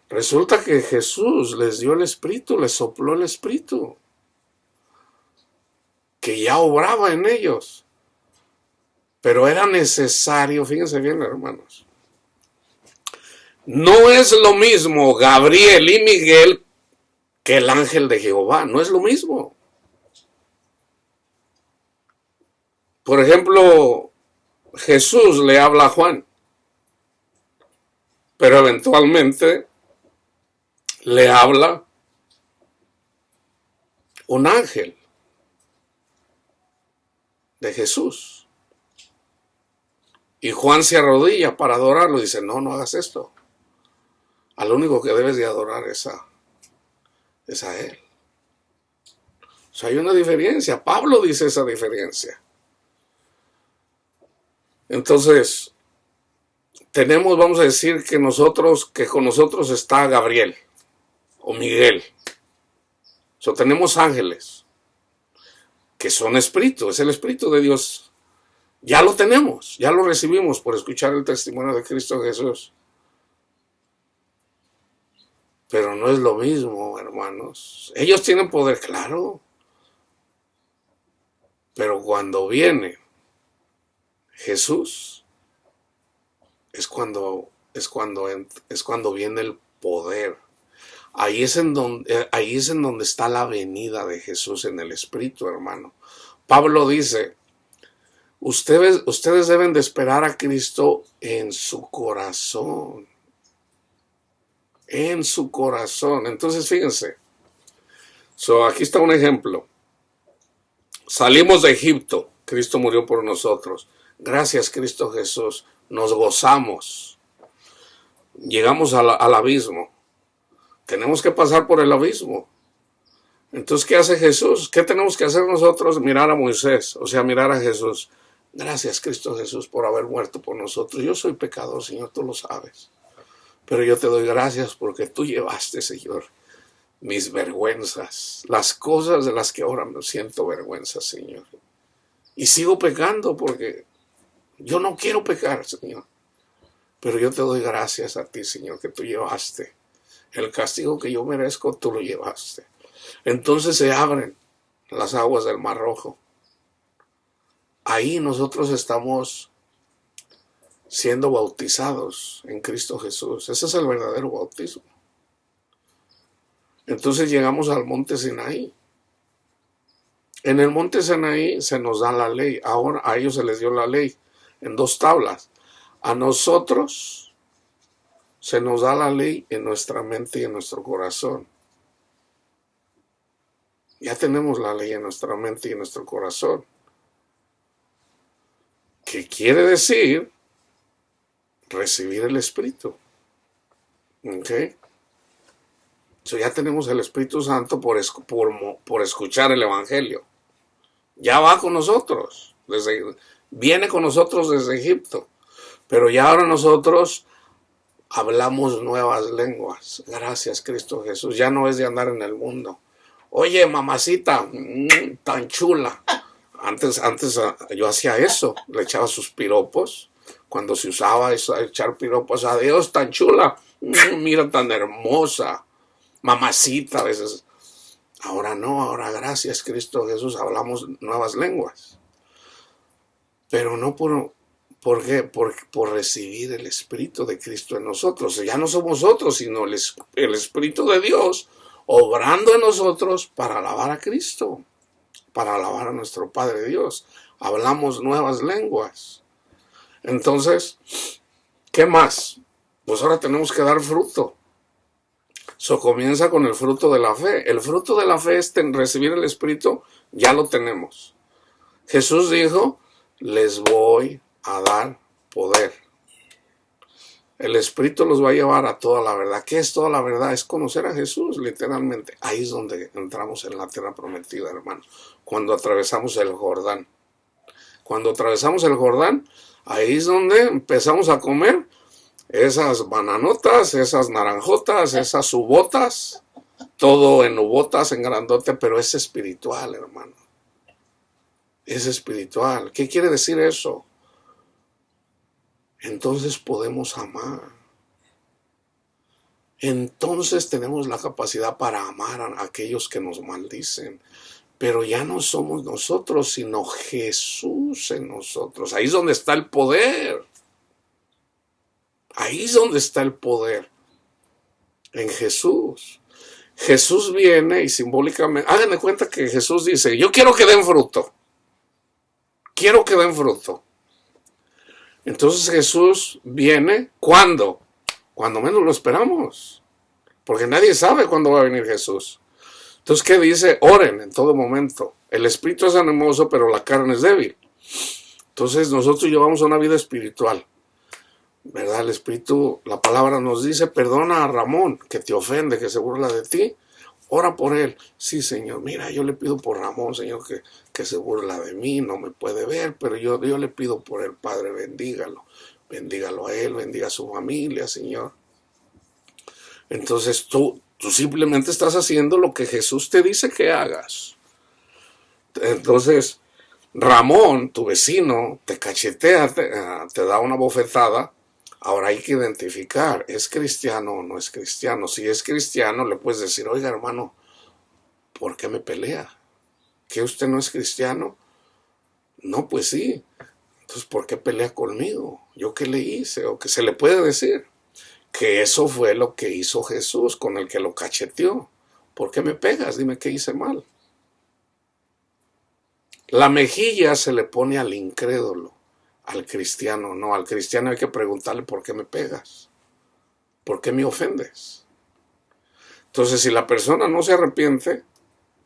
Resulta que Jesús les dio el Espíritu, les sopló el Espíritu, que ya obraba en ellos. Pero era necesario, fíjense bien, hermanos, no es lo mismo Gabriel y Miguel que el ángel de Jehová, no es lo mismo. Por ejemplo, Jesús le habla a Juan, pero eventualmente le habla un ángel de Jesús. Y Juan se arrodilla para adorarlo y dice, no hagas esto. Al único que debes de adorar es a Él. sea, hay una diferencia. Pablo dice esa diferencia. Entonces, tenemos, vamos a decir, que con nosotros está Gabriel o Miguel. O sea, tenemos ángeles que son espíritus, es el Espíritu de Dios. Ya lo tenemos, ya lo recibimos por escuchar el testimonio de Cristo Jesús. Pero no es lo mismo, hermanos. Ellos tienen poder, claro. Pero cuando viene Jesús, es cuando viene el poder. Ahí es en donde está la venida de Jesús en el Espíritu, hermano. Pablo dice, ustedes deben de esperar a Cristo en su corazón. En su corazón. Entonces, fíjense. Aquí está un ejemplo. Salimos de Egipto. Cristo murió por nosotros. Gracias, Cristo Jesús. Nos gozamos. Llegamos al abismo. Tenemos que pasar por el abismo. Entonces, ¿qué hace Jesús? ¿Qué tenemos que hacer nosotros? Mirar a Moisés, o sea, mirar a Jesús. Gracias, Cristo Jesús, por haber muerto por nosotros. Yo soy pecador, Señor, tú lo sabes. Pero yo te doy gracias porque tú llevaste, Señor, mis vergüenzas, las cosas de las que ahora me siento vergüenza, Señor. Y sigo pecando porque yo no quiero pecar, Señor. Pero yo te doy gracias a ti, Señor, que tú llevaste. El castigo que yo merezco, tú lo llevaste. Entonces se abren las aguas del Mar Rojo. Ahí nosotros estamos siendo bautizados en Cristo Jesús. Ese es el verdadero bautismo. Entonces llegamos al monte Sinaí. En el monte Sinaí se nos da la ley. Ahora a ellos se les dio la ley en 2 tablas. A nosotros se nos da la ley en nuestra mente y en nuestro corazón. Ya tenemos la ley en nuestra mente y en nuestro corazón. ¿Qué quiere decir? Recibir el Espíritu. ¿Ok? Ya tenemos el Espíritu Santo por escuchar el Evangelio. Ya va con nosotros. Viene con nosotros desde Egipto. Pero ya ahora nosotros hablamos nuevas lenguas. Gracias, Cristo Jesús. Ya no es de andar en el mundo. Oye, mamacita, tan chula. Antes yo hacía eso. Le echaba sus piropos. Cuando se usaba eso, echar piropos a Dios, tan chula. Mira, tan hermosa. Mamacita a veces. Ahora no, ahora gracias, Cristo Jesús. Hablamos nuevas lenguas. Pero no ¿por qué? Por recibir el Espíritu de Cristo en nosotros. Ya no somos nosotros, sino el Espíritu de Dios obrando en nosotros para alabar a Cristo, para alabar a nuestro Padre Dios. Hablamos nuevas lenguas. Entonces, ¿qué más? Pues ahora tenemos que dar fruto. Comienza con el fruto de la fe. El fruto de la fe es recibir el Espíritu, ya lo tenemos. Jesús dijo, les voy a dar poder. El Espíritu los va a llevar a toda la verdad. ¿Qué es toda la verdad? Es conocer a Jesús, literalmente. Ahí es donde entramos en la tierra prometida, hermanos. Cuando atravesamos el Jordán. Cuando atravesamos el Jordán, ahí es donde empezamos a comer esas bananotas, esas naranjotas, esas ubotas. Todo en ubotas, en grandote, pero es espiritual, hermano. Es espiritual. ¿Qué quiere decir eso? Entonces podemos amar. Entonces tenemos la capacidad para amar a aquellos que nos maldicen. Pero ya no somos nosotros, sino Jesús en nosotros. Ahí es donde está el poder. Ahí es donde está el poder. En Jesús. Jesús viene y simbólicamente, hagan de cuenta que Jesús dice, yo quiero que den fruto. Quiero que den fruto. Entonces Jesús viene, ¿cuándo? Cuando menos lo esperamos. Porque nadie sabe cuándo va a venir Jesús. Entonces, ¿qué dice? Oren en todo momento. El espíritu es animoso, pero la carne es débil. Entonces nosotros llevamos una vida espiritual. ¿Verdad? El espíritu, la palabra nos dice, perdona a Ramón, que te ofende, que se burla de ti. ora por él. Sí, Señor, mira, yo le pido por Ramón, Señor, que se burla de mí, no me puede ver, pero yo le pido por el Padre, bendígalo. Bendígalo a él, bendiga a su familia, Señor. Entonces tú simplemente estás haciendo lo que Jesús te dice que hagas. Entonces, Ramón, tu vecino, te cachetea, te da una bofetada. Ahora hay que identificar, ¿es cristiano o no es cristiano? Si es cristiano, le puedes decir, oiga, hermano, ¿por qué me pelea? ¿Que usted no es cristiano? No, pues sí. Entonces, ¿por qué pelea conmigo? ¿Yo qué le hice? O que se le puede decir que eso fue lo que hizo Jesús con el que lo cacheteó. ¿Por qué me pegas? Dime qué hice mal. La mejilla se le pone al incrédulo, al cristiano no. Al cristiano hay que preguntarle por qué me pegas, por qué me ofendes. Entonces, si la persona no se arrepiente,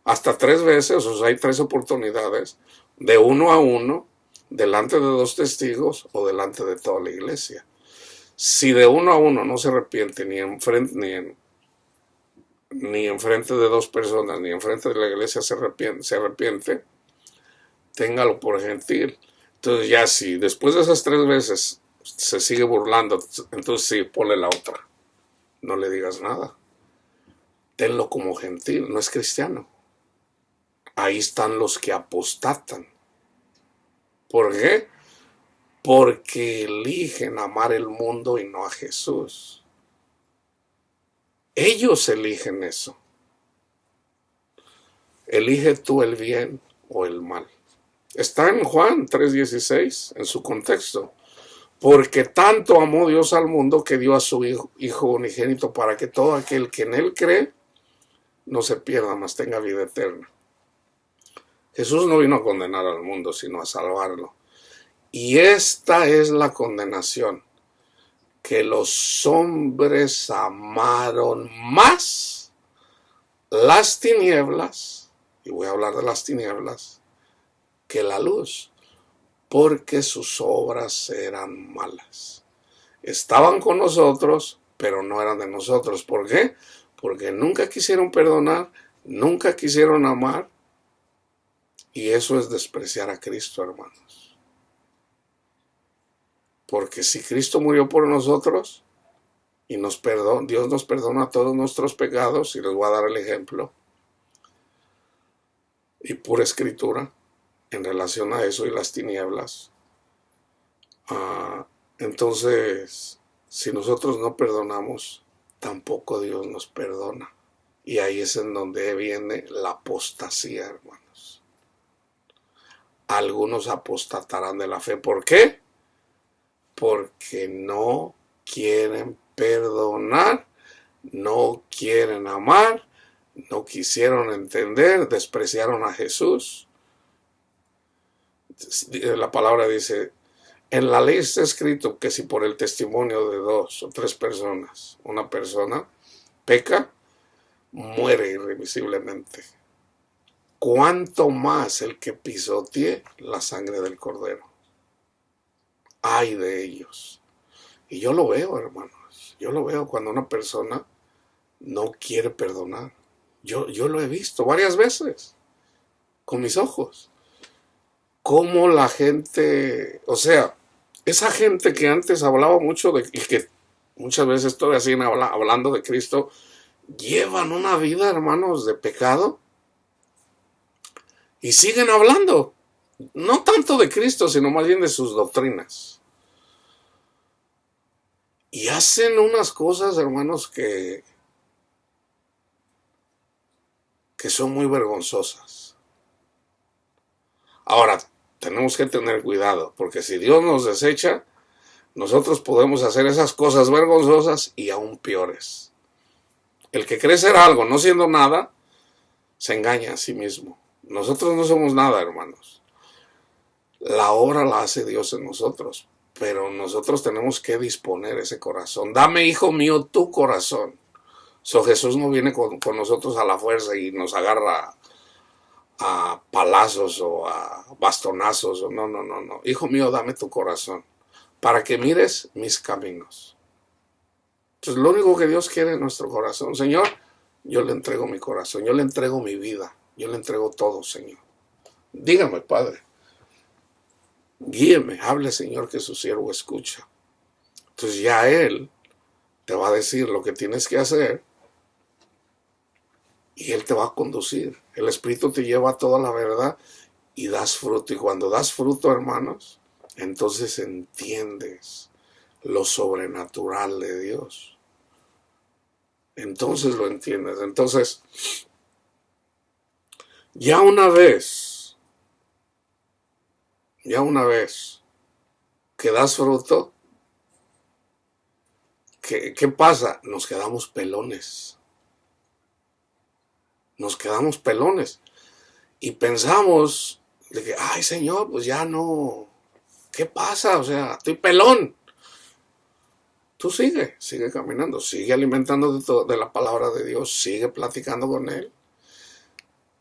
hasta 3 veces, o sea, hay 3 oportunidades, de 1 a 1, delante de 2 testigos o delante de toda la iglesia. Si de 1 a 1 no se arrepiente ni enfrente de 2 personas, ni enfrente de la iglesia se arrepiente, téngalo por gentil. Entonces ya si después de esas 3 veces se sigue burlando, entonces sí, ponle la otra. No le digas nada. Tenlo como gentil, no es cristiano. Ahí están los que apostatan. ¿Por qué? Porque eligen amar el mundo y no a Jesús. Ellos eligen eso. Elige tú el bien o el mal. Está en Juan 3:16, en su contexto. Porque tanto amó Dios al mundo que dio a su Hijo unigénito para que todo aquel que en Él cree no se pierda, mas tenga vida eterna. Jesús no vino a condenar al mundo, sino a salvarlo. Y esta es la condenación, que los hombres amaron más las tinieblas, y voy a hablar de las tinieblas, que la luz, porque sus obras eran malas. Estaban con nosotros, pero no eran de nosotros. ¿Por qué? Porque nunca quisieron perdonar, nunca quisieron amar, y eso es despreciar a Cristo, hermanos. Porque si Cristo murió por nosotros y Dios nos perdona todos nuestros pecados, y les voy a dar el ejemplo, y pura escritura, en relación a eso y las tinieblas. Entonces, si nosotros no perdonamos, tampoco Dios nos perdona. Y ahí es en donde viene la apostasía, hermanos. Algunos apostatarán de la fe. ¿Por qué? Porque no quieren perdonar, no quieren amar, no quisieron entender, despreciaron a Jesús. La palabra dice, en la ley está escrito que si por el testimonio de 2 o 3 personas, una persona peca, muere irremisiblemente. ¿Cuánto más el que pisotee la sangre del Cordero? Ay de ellos. Y yo lo veo, hermanos. Yo lo veo cuando una persona no quiere perdonar. Yo lo he visto varias veces con mis ojos. Cómo la gente, o sea, esa gente que antes hablaba mucho y que muchas veces todavía siguen hablando de Cristo, llevan una vida, hermanos, de pecado y siguen hablando, no tanto de Cristo, sino más bien de sus doctrinas. Y hacen unas cosas, hermanos, que son muy vergonzosas. Ahora, tenemos que tener cuidado, porque si Dios nos desecha, nosotros podemos hacer esas cosas vergonzosas y aún peores. El que cree ser algo no siendo nada, se engaña a sí mismo. Nosotros no somos nada, hermanos. La obra la hace Dios en nosotros, pero nosotros tenemos que disponer ese corazón. Dame, hijo mío, tu corazón. Jesús no viene con nosotros a la fuerza y nos agarra a palazos o a bastonazos. No. Hijo mío, dame tu corazón para que mires mis caminos. Entonces, lo único que Dios quiere es nuestro corazón. Señor, yo le entrego mi corazón, yo le entrego mi vida, yo le entrego todo, Señor. Dígame, Padre, guíeme, hable, Señor, que su siervo escucha. Entonces ya Él te va a decir lo que tienes que hacer y Él te va a conducir. El Espíritu te lleva a toda la verdad y das fruto. Y cuando das fruto, hermanos, entonces entiendes lo sobrenatural de Dios. Entonces lo entiendes. Entonces, ya una vez que das fruto, ¿qué pasa? Nos quedamos pelones. Nos quedamos pelones. Y pensamos de que, ay, Señor, pues ya no. ¿Qué pasa? O sea, estoy pelón. Tú sigue caminando, sigue alimentándote de la palabra de Dios, sigue platicando con Él.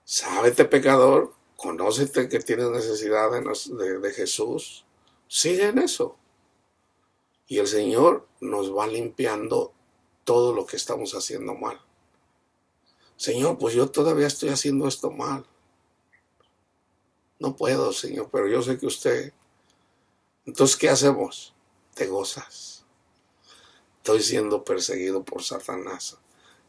Sábete pecador, conócete que tienes necesidad de Jesús. Sigue en eso. Y el Señor nos va limpiando todo lo que estamos haciendo mal. Señor, pues yo todavía estoy haciendo esto mal. No puedo, Señor, pero yo sé que usted. Entonces, ¿qué hacemos? Te gozas. Estoy siendo perseguido por Satanás.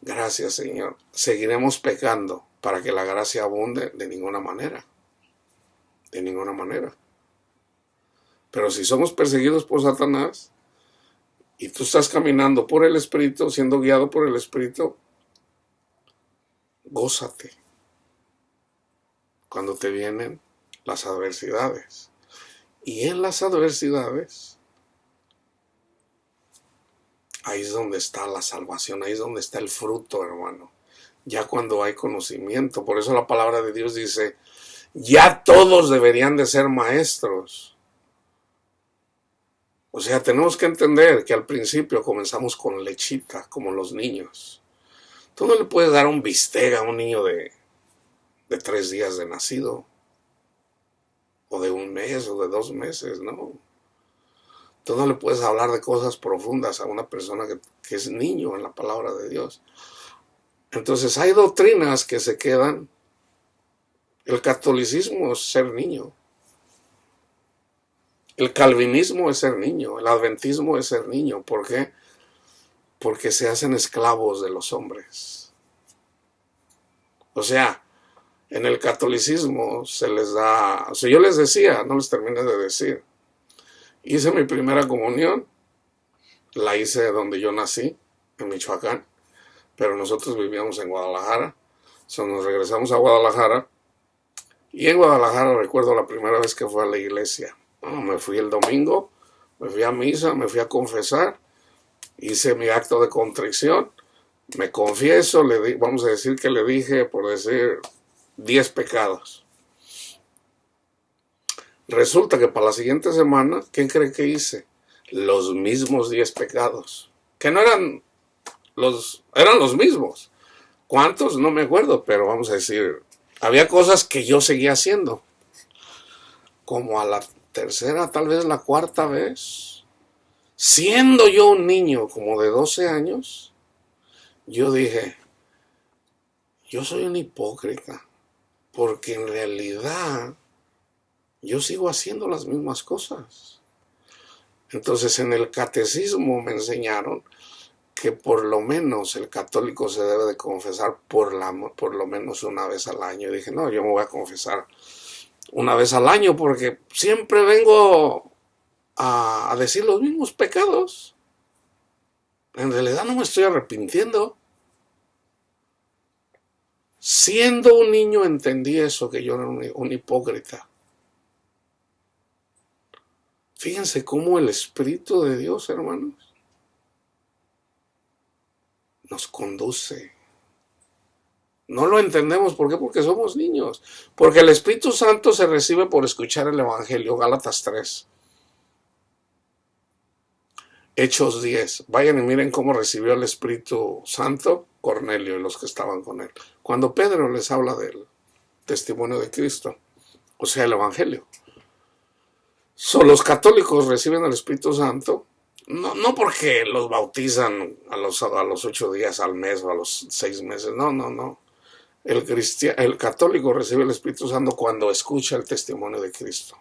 Gracias, Señor. Seguiremos pecando para que la gracia abunde de ninguna manera. De ninguna manera. Pero si somos perseguidos por Satanás y tú estás caminando por el Espíritu, siendo guiado por el Espíritu, gózate cuando te vienen las adversidades. Y en las adversidades, ahí es donde está la salvación, ahí es donde está el fruto, hermano. Ya cuando hay conocimiento. Por eso la palabra de Dios dice, ya todos deberían de ser maestros. O sea, tenemos que entender que al principio comenzamos con lechita, como los niños. Tú no le puedes dar un bistec a un niño de 3 días de nacido, o de 1 mes, o de 2 meses, no. Tú no le puedes hablar de cosas profundas a una persona que es niño en la palabra de Dios. Entonces hay doctrinas que se quedan. El catolicismo es ser niño. El calvinismo es ser niño. El adventismo es ser niño. ¿Por qué? Porque se hacen esclavos de los hombres. O sea, en el catolicismo se les da. O sea, yo les decía, no les terminé de decir. Hice mi primera comunión. La hice donde yo nací, en Michoacán. Pero nosotros vivíamos en Guadalajara. Nos regresamos a Guadalajara. Y en Guadalajara recuerdo la primera vez que fui a la iglesia. Me fui el domingo, me fui a misa, me fui a confesar, hice mi acto de contrición, me confieso, vamos a decir que le dije, por decir, 10 pecados. Resulta que para la siguiente semana, ¿quién cree que hice? Los mismos 10 pecados. Que no eran los mismos. ¿Cuántos? No me acuerdo, pero vamos a decir, había cosas que yo seguía haciendo. Como a la tercera, tal vez la cuarta vez, siendo yo un niño como de 12 años, yo dije, yo soy un hipócrita, porque en realidad yo sigo haciendo las mismas cosas. Entonces en el catecismo me enseñaron que por lo menos el católico se debe de confesar por lo menos una vez al año. Y dije, no, yo me voy a confesar una vez al año porque siempre vengo a decir los mismos pecados. En realidad no me estoy arrepintiendo. Siendo un niño entendí eso, que yo era un hipócrita. Fíjense cómo el Espíritu de Dios, hermanos, nos conduce. No lo entendemos. ¿Por qué? Porque somos niños. Porque el Espíritu Santo se recibe por escuchar el Evangelio. Gálatas 3. Hechos 10. Vayan y miren cómo recibió el Espíritu Santo Cornelio y los que estaban con él. Cuando Pedro les habla del testimonio de Cristo, o sea, el Evangelio. Los católicos reciben el Espíritu Santo No, no porque los bautizan a los 8 días al mes o a los 6 meses. No, no, no. El católico recibe el Espíritu Santo cuando escucha el testimonio de Cristo.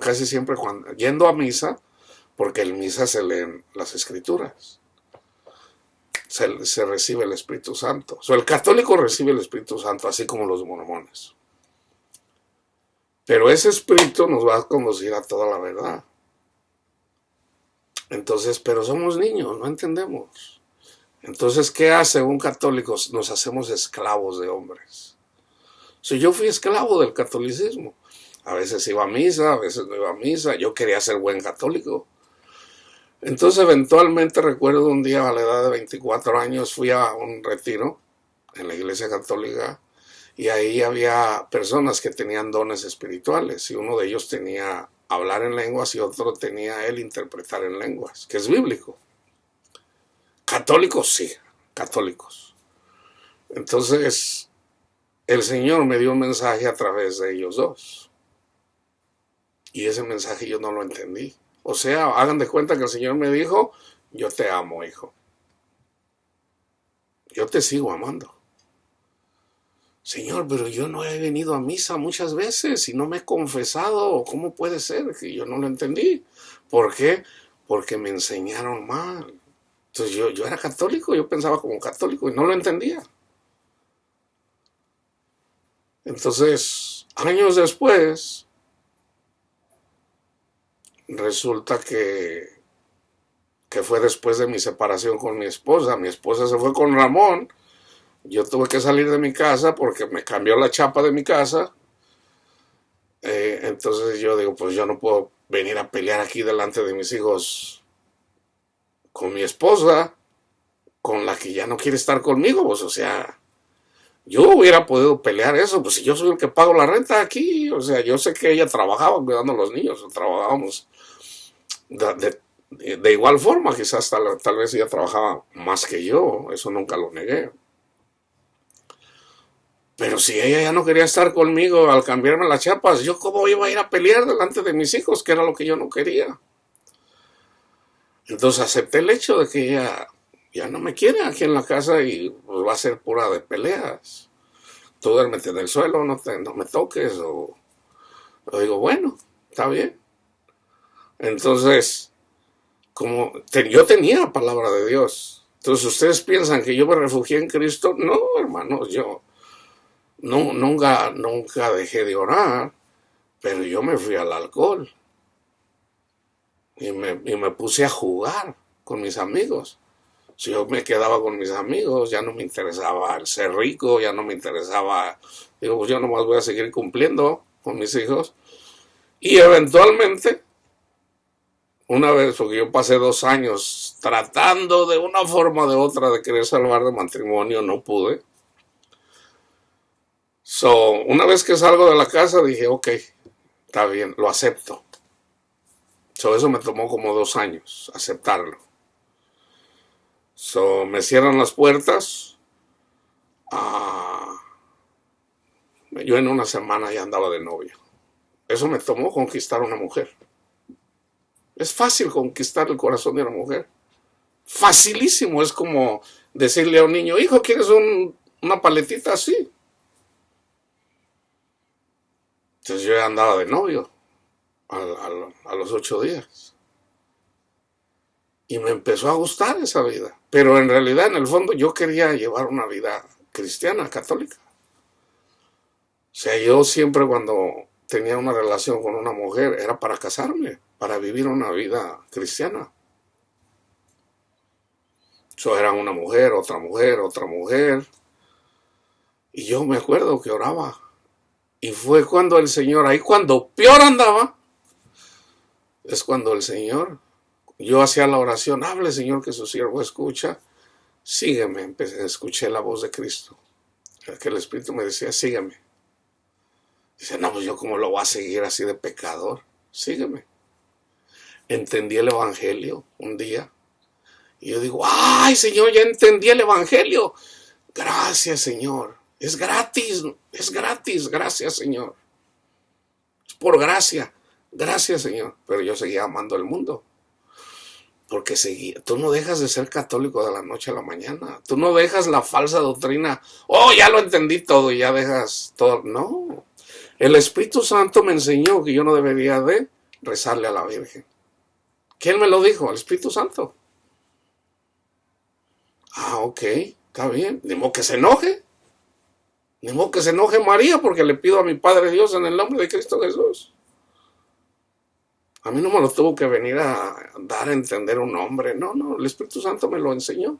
Casi siempre yendo a misa, porque en misa se leen las Escrituras. Se recibe el Espíritu Santo. El católico recibe el Espíritu Santo, así como los mormones. Pero ese Espíritu nos va a conducir a toda la verdad. Entonces, pero somos niños, no entendemos. Entonces, ¿qué hace un católico? Nos hacemos esclavos de hombres. Yo fui esclavo del catolicismo. A veces iba a misa, a veces no iba a misa. Yo quería ser buen católico. Entonces, eventualmente, recuerdo un día a la edad de 24 años, fui a un retiro en la iglesia católica y ahí había personas que tenían dones espirituales y uno de ellos tenía hablar en lenguas y otro tenía él interpretar en lenguas, que es bíblico. Católicos, sí, católicos. Entonces, el Señor me dio un mensaje a través de ellos dos. Y ese mensaje yo no lo entendí. O sea, hagan de cuenta que el Señor me dijo, yo te amo, hijo. Yo te sigo amando. Señor, pero yo no he venido a misa muchas veces y no me he confesado. ¿Cómo puede ser? Que yo no lo entendí. ¿Por qué? Porque me enseñaron mal. Entonces yo era católico, yo pensaba como católico y no lo entendía. Entonces, años después, resulta que fue después de mi separación con mi esposa. Mi esposa se fue con Ramón. Yo tuve que salir de mi casa porque me cambió la chapa de mi casa. Entonces yo digo, pues yo no puedo venir a pelear aquí delante de mis hijos con mi esposa, con la que ya no quiere estar conmigo. Pues, o sea, yo hubiera podido pelear eso, pues si yo soy el que pago la renta aquí. O sea, yo sé que ella trabajaba cuidando a los niños, trabajábamos de igual forma, quizás tal vez ella trabajaba más que yo, eso nunca lo negué. Pero si ella ya no quería estar conmigo al cambiarme las chapas, ¿yo cómo iba a ir a pelear delante de mis hijos? Que era lo que yo no quería. Entonces acepté el hecho de que ella ya no me quiere aquí en la casa y pues va a ser pura de peleas. Tú duérmete en el suelo, no me toques. O digo, bueno, está bien. Entonces, como yo tenía palabra de Dios. Entonces, ¿ustedes piensan que yo me refugié en Cristo? No, hermanos, yo nunca dejé de orar, pero yo me fui al alcohol. Y me puse a jugar con mis amigos. Si yo me quedaba con mis amigos, ya no me interesaba el ser rico, ya no me interesaba. Digo, pues yo nomás voy a seguir cumpliendo con mis hijos. Y eventualmente, una vez, porque yo pasé 2 años tratando de una forma o de otra de querer salvar de matrimonio, no pude. Una vez que salgo de la casa dije, ok, está bien, lo acepto. Eso me tomó como 2 años, aceptarlo. Me cierran las puertas. Yo en una semana ya andaba de novio. Eso me tomó conquistar a una mujer. Es fácil conquistar el corazón de una mujer. Facilísimo. Es como decirle a un niño, hijo, ¿quieres una paletita así? Entonces yo ya andaba de novio a los 8 días. Y me empezó a gustar esa vida. Pero en realidad, en el fondo, yo quería llevar una vida cristiana, católica. O sea, yo siempre cuando tenía una relación con una mujer era para casarme, para vivir una vida cristiana. Era una mujer, otra mujer, otra mujer. Y yo me acuerdo que oraba. Y fue cuando el Señor, ahí cuando peor andaba, es cuando el Señor, yo hacía la oración, hable Señor que su siervo escucha, sígueme. Escuché la voz de Cristo, que el Espíritu me decía, sígueme. Dice, no, pues yo cómo lo voy a seguir así de pecador, sígueme. Entendí el Evangelio un día, y yo digo, ay Señor, ya entendí el Evangelio. Gracias Señor, es gratis, gracias Señor. Es por gracia, gracias Señor. Pero yo seguía amando el mundo. Porque tú no dejas de ser católico de la noche a la mañana. Tú no dejas la falsa doctrina. Oh, ya lo entendí todo y ya dejas todo. No. El Espíritu Santo me enseñó que yo no debería de rezarle a la Virgen. ¿Quién me lo dijo? El Espíritu Santo. Ah, ok, está bien. Ni modo que se enoje. Ni modo que se enoje María porque le pido a mi Padre Dios en el nombre de Cristo Jesús. A mí no me lo tuvo que venir a dar a entender un hombre. No, el Espíritu Santo me lo enseñó.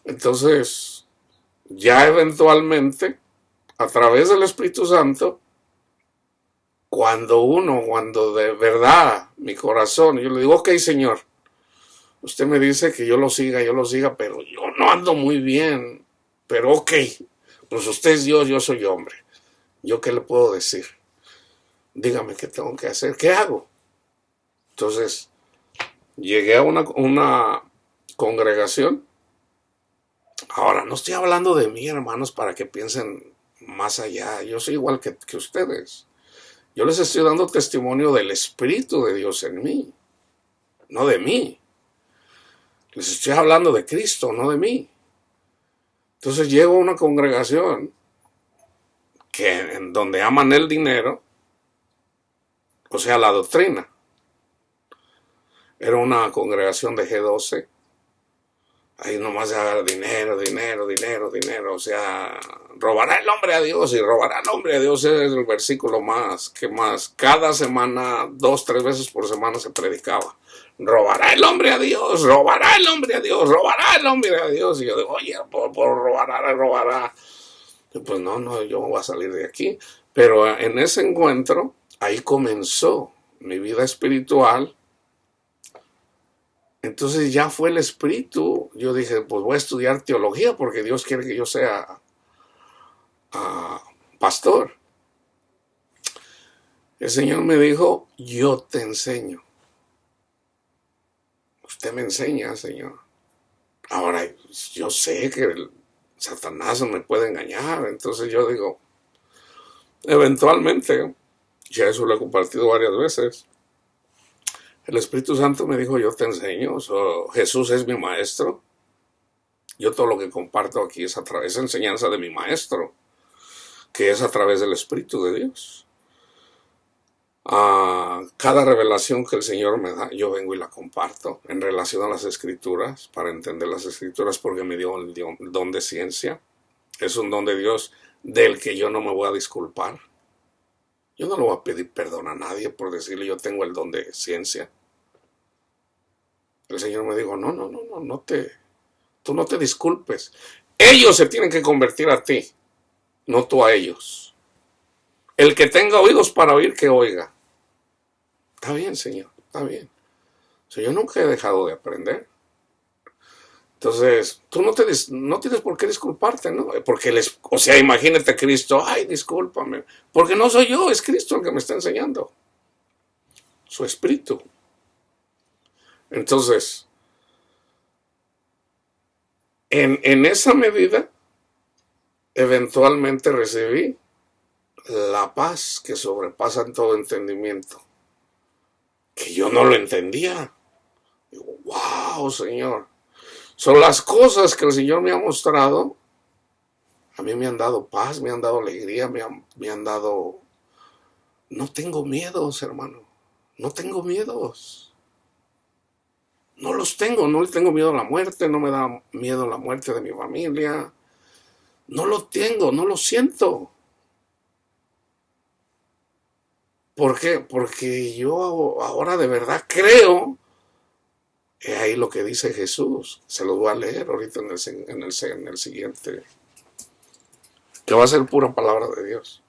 Entonces, ya eventualmente, a través del Espíritu Santo, cuando de verdad mi corazón, yo le digo, ok, Señor, usted me dice que yo lo siga, pero yo no ando muy bien. Pero ok, pues usted es Dios, yo soy hombre. ¿Yo qué le puedo decir? Dígame qué tengo que hacer, ¿qué hago? Entonces, llegué a una congregación. Ahora, no estoy hablando de mí, hermanos, para que piensen más allá. Yo soy igual que ustedes. Yo les estoy dando testimonio del Espíritu de Dios en mí, no de mí. Les estoy hablando de Cristo, no de mí. Entonces llego a una congregación en donde aman el dinero, o sea, la doctrina. Era una congregación de G12. Ahí nomás se agarra dinero. O sea, robará el hombre a Dios. Y robará el hombre a Dios es el versículo más. Cada semana, 2, 3 veces por semana se predicaba. Robará el hombre a Dios. Robará el hombre a Dios. Robará el hombre a Dios. Y yo digo, oye, por robará. Y pues no, yo voy a salir de aquí. Pero en ese encuentro, ahí comenzó mi vida espiritual. Entonces ya fue el Espíritu. Yo dije, pues voy a estudiar teología porque Dios quiere que yo sea pastor. El Señor me dijo, yo te enseño. Usted me enseña, Señor. Ahora, yo sé que Satanás me puede engañar. Entonces yo digo, eventualmente, ya eso lo he compartido varias veces, el Espíritu Santo me dijo, yo te enseño. Jesús es mi maestro. Yo todo lo que comparto aquí es a través de enseñanza de mi maestro, que es a través del Espíritu de Dios. Cada revelación que el Señor me da, yo vengo y la comparto en relación a las Escrituras, para entender las Escrituras, porque me dio el don de ciencia. Es un don de Dios del que yo no me voy a disculpar. Yo no le voy a pedir perdón a nadie por decirle yo tengo el don de ciencia. El Señor me dijo, tú no te disculpes. Ellos se tienen que convertir a ti, no tú a ellos. El que tenga oídos para oír, que oiga. Está bien, Señor, está bien. Yo nunca he dejado de aprender. Entonces, tú no tienes por qué disculparte, ¿no? Porque imagínate Cristo, ay, discúlpame. Porque no soy yo, es Cristo el que me está enseñando. Su Espíritu. Entonces, en esa medida, eventualmente recibí la paz que sobrepasa en todo entendimiento. Que yo no lo entendía. Digo, wow, Señor. Son las cosas que el Señor me ha mostrado. A mí me han dado paz, me han dado alegría, me han dado... No tengo miedos, hermano. No tengo miedos. No los tengo. No le tengo miedo a la muerte. No me da miedo la muerte de mi familia. No lo tengo, no lo siento. ¿Por qué? Porque yo ahora de verdad creo. Es ahí lo que dice Jesús. Se lo voy a leer ahorita en el siguiente. Que va a ser pura palabra de Dios.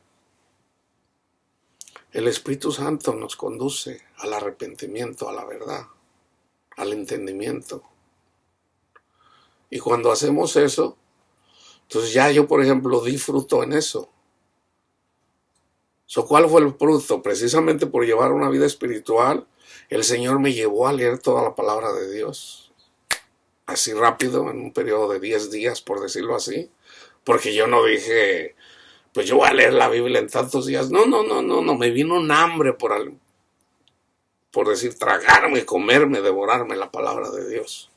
El Espíritu Santo nos conduce al arrepentimiento, a la verdad, al entendimiento. Y cuando hacemos eso, entonces ya yo, por ejemplo, disfruto en eso. ¿Cuál fue el fruto? Precisamente por llevar una vida espiritual, el Señor me llevó a leer toda la palabra de Dios. Así rápido, en un periodo de 10 días, por decirlo así. Porque yo no dije, pues yo voy a leer la Biblia en tantos días. No. Me vino un hambre por decir, tragarme, comerme, devorarme la palabra de Dios.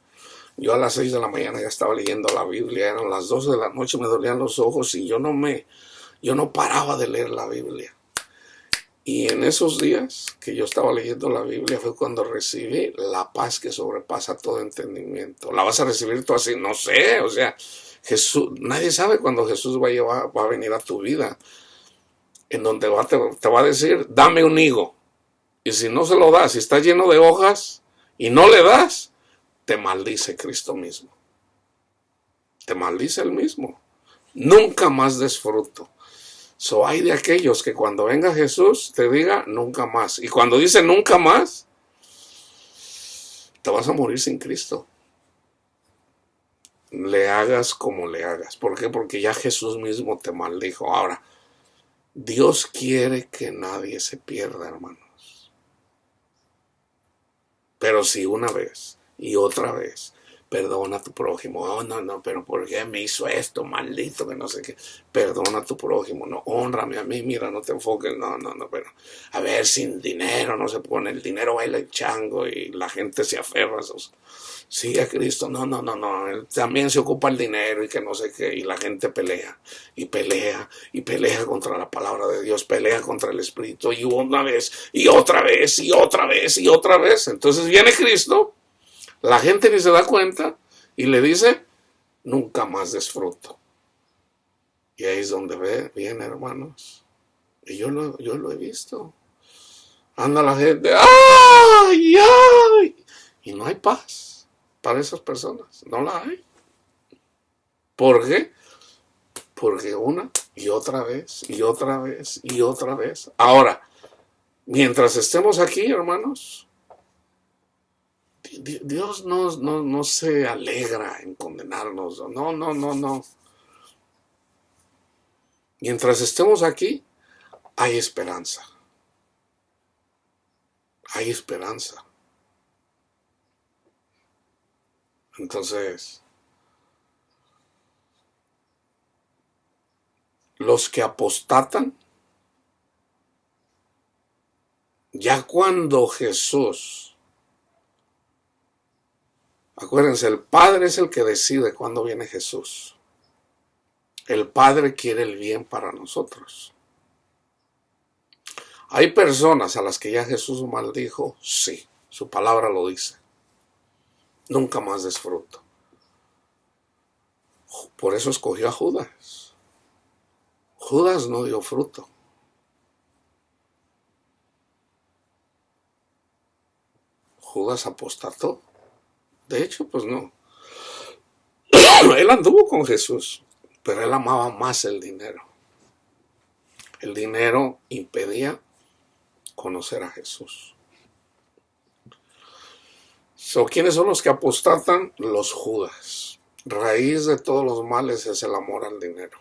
Yo a las 6 de la mañana ya estaba leyendo la Biblia, eran las 12 de la noche, me dolían los ojos y yo no paraba de leer la Biblia. Y en esos días que yo estaba leyendo la Biblia fue cuando recibí la paz que sobrepasa todo entendimiento. ¿La vas a recibir tú así? No sé, o sea, Jesús, nadie sabe cuándo Jesús va a venir a tu vida, en donde te va a decir, dame un higo. Y si no se lo das, si está lleno de hojas y no le das, te maldice Cristo mismo. Te maldice él mismo. Nunca más des fruto. Hay de aquellos que cuando venga Jesús te diga nunca más. Y cuando dice nunca más, te vas a morir sin Cristo. Le hagas como le hagas. ¿Por qué? Porque ya Jesús mismo te maldijo. Ahora, Dios quiere que nadie se pierda, hermanos. Pero si una vez y otra vez perdona a tu prójimo. Oh, no, pero ¿por qué me hizo esto? Maldito, que no sé qué. Perdona a tu prójimo, no, hónrame a mí, mira, no te enfoques, no, pero a ver, sin dinero no se pone, el dinero baila el chango y la gente se aferra a esos. Sigue a Cristo, no, él también se ocupa el dinero y que no sé qué, y la gente pelea contra la palabra de Dios, pelea contra el Espíritu, y una vez, y otra vez, y otra vez, y otra vez. Entonces viene Cristo, la gente ni se da cuenta, y le dice, nunca más des fruto. Y ahí es donde viene, hermanos, y yo lo he visto. Anda la gente, ¡ay! Y no hay paz para esas personas, no la hay. ¿Por qué? Porque una y otra vez, y otra vez, y otra vez. Ahora, mientras estemos aquí, hermanos, Dios no se alegra en condenarnos, no. Mientras estemos aquí, hay esperanza. Hay esperanza. Entonces, los que apostatan, ya cuando Jesús, acuérdense, el Padre es el que decide cuándo viene Jesús. El Padre quiere el bien para nosotros. ¿Hay personas a las que ya Jesús maldijo? Sí, su palabra lo dice. Nunca más des fruto. Por eso escogió a Judas. Judas no dio fruto. Judas apostató. De hecho, pues no. Él anduvo con Jesús, pero él amaba más el dinero. El dinero impedía conocer a Jesús. ¿Quiénes son los que apostatan? Los Judas. Raíz de todos los males es el amor al dinero.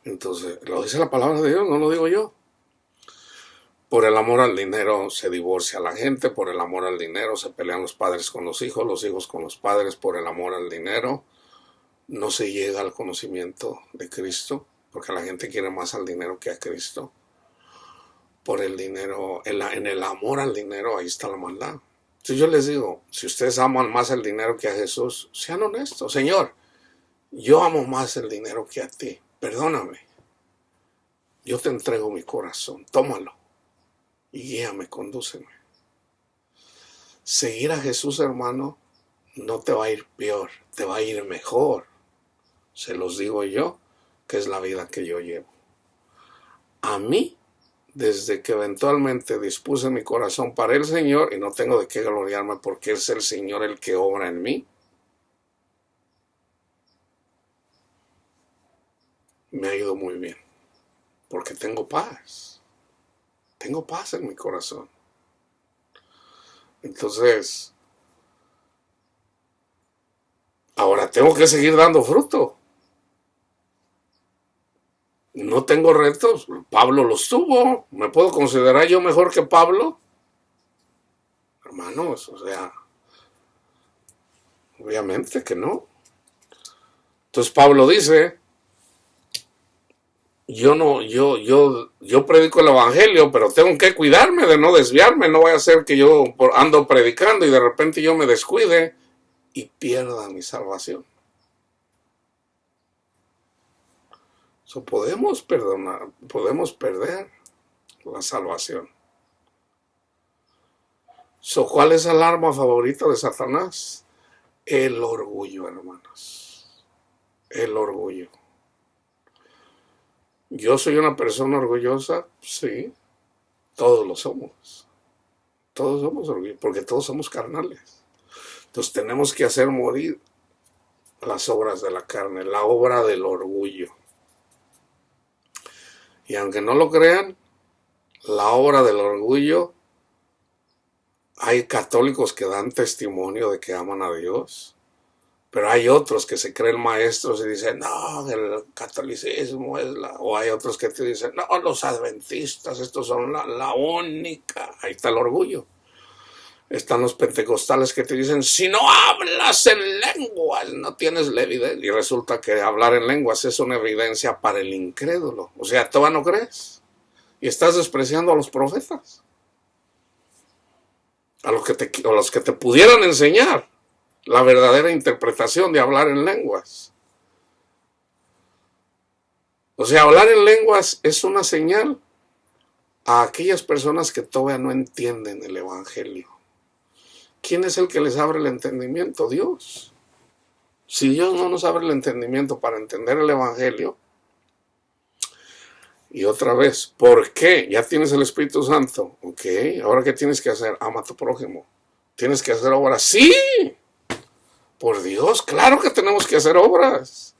Entonces, lo dice la palabra de Dios, no lo digo yo. Por el amor al dinero se divorcia la gente, por el amor al dinero se pelean los padres con los hijos con los padres, por el amor al dinero no se llega al conocimiento de Cristo, porque la gente quiere más al dinero que a Cristo. Por el dinero, en el amor al dinero, ahí está la maldad. Entonces yo les digo, si ustedes aman más el dinero que a Jesús, sean honestos. Señor, yo amo más el dinero que a ti, perdóname. Yo te entrego mi corazón, tómalo y guíame, condúceme. Seguir a Jesús, hermano, no te va a ir peor, te va a ir mejor. Se los digo yo, que es la vida que yo llevo. A mí, desde que eventualmente dispuse mi corazón para el Señor, y no tengo de qué gloriarme porque es el Señor el que obra en mí, me ha ido muy bien, porque tengo paz en mi corazón. Entonces, ahora tengo que seguir dando fruto. No tengo retos, Pablo los tuvo. ¿Me puedo considerar yo mejor que Pablo? Hermanos, o sea, obviamente que no. Entonces Pablo dice, yo predico el evangelio, pero tengo que cuidarme de no desviarme. No vaya a ser que yo ando predicando y de repente yo me descuide y pierda mi salvación. Podemos perder la salvación. ¿Cuál es el arma favorita de Satanás? El orgullo, hermanos. El orgullo. ¿Yo soy una persona orgullosa? Sí. Todos lo somos. Todos somos orgullosos, porque todos somos carnales. Entonces tenemos que hacer morir las obras de la carne, la obra del orgullo. Y aunque no lo crean, la obra del orgullo, hay católicos que dan testimonio de que aman a Dios, pero hay otros que se creen maestros y dicen, no, el catolicismo es o hay otros que te dicen, no, los adventistas, estos son la única. Ahí está el orgullo. Están los pentecostales que te dicen, si no hablas en lenguas, no tienes la evidencia. Y resulta que hablar en lenguas es una evidencia para el incrédulo. O sea, ¿tú no crees? Y estás despreciando a los profetas. A los que te pudieran enseñar la verdadera interpretación de hablar en lenguas. O sea, hablar en lenguas es una señal a aquellas personas que todavía no entienden el evangelio. ¿Quién es el que les abre el entendimiento? Dios. Si Dios no nos abre el entendimiento para entender el evangelio, y otra vez, ¿por qué? Ya tienes el Espíritu Santo. Ok, ¿ahora qué tienes que hacer? Ama a tu prójimo. ¿Tienes que hacer obras? ¡Sí! Por Dios, claro que tenemos que hacer obras.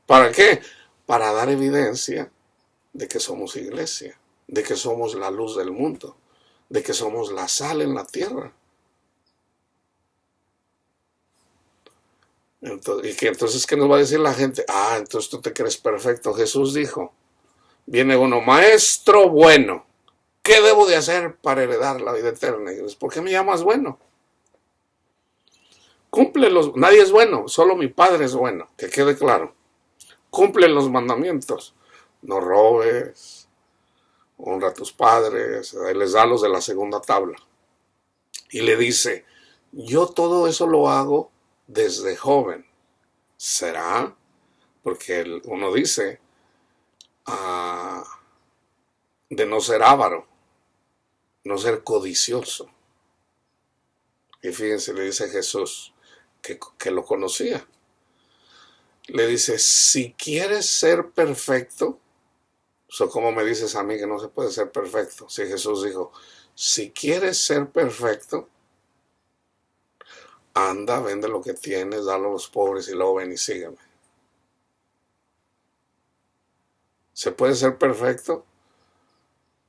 ¿Para qué? Para dar evidencia de que somos iglesia, de que somos la luz del mundo, de que somos la sal en la tierra. Entonces, ¿qué nos va a decir la gente? Entonces tú te crees perfecto. Jesús dijo, viene uno, maestro bueno, ¿qué debo de hacer para heredar la vida eterna? Y dices, ¿por qué me llamas bueno? Nadie es bueno, solo mi Padre es bueno, que quede claro. Cumple los mandamientos. No robes, honra a tus padres, les da los de la segunda tabla. Y le dice, yo todo eso lo hago desde joven. ¿Será? Porque uno dice de no ser avaro, no ser codicioso. Y fíjense, le dice Jesús que lo conocía. Le dice, si quieres ser perfecto, ¿cómo me dices a mí que no se puede ser perfecto? Si Jesús dijo, si quieres ser perfecto, anda, vende lo que tienes, dalo a los pobres y luego ven y sígueme. ¿Se puede ser perfecto?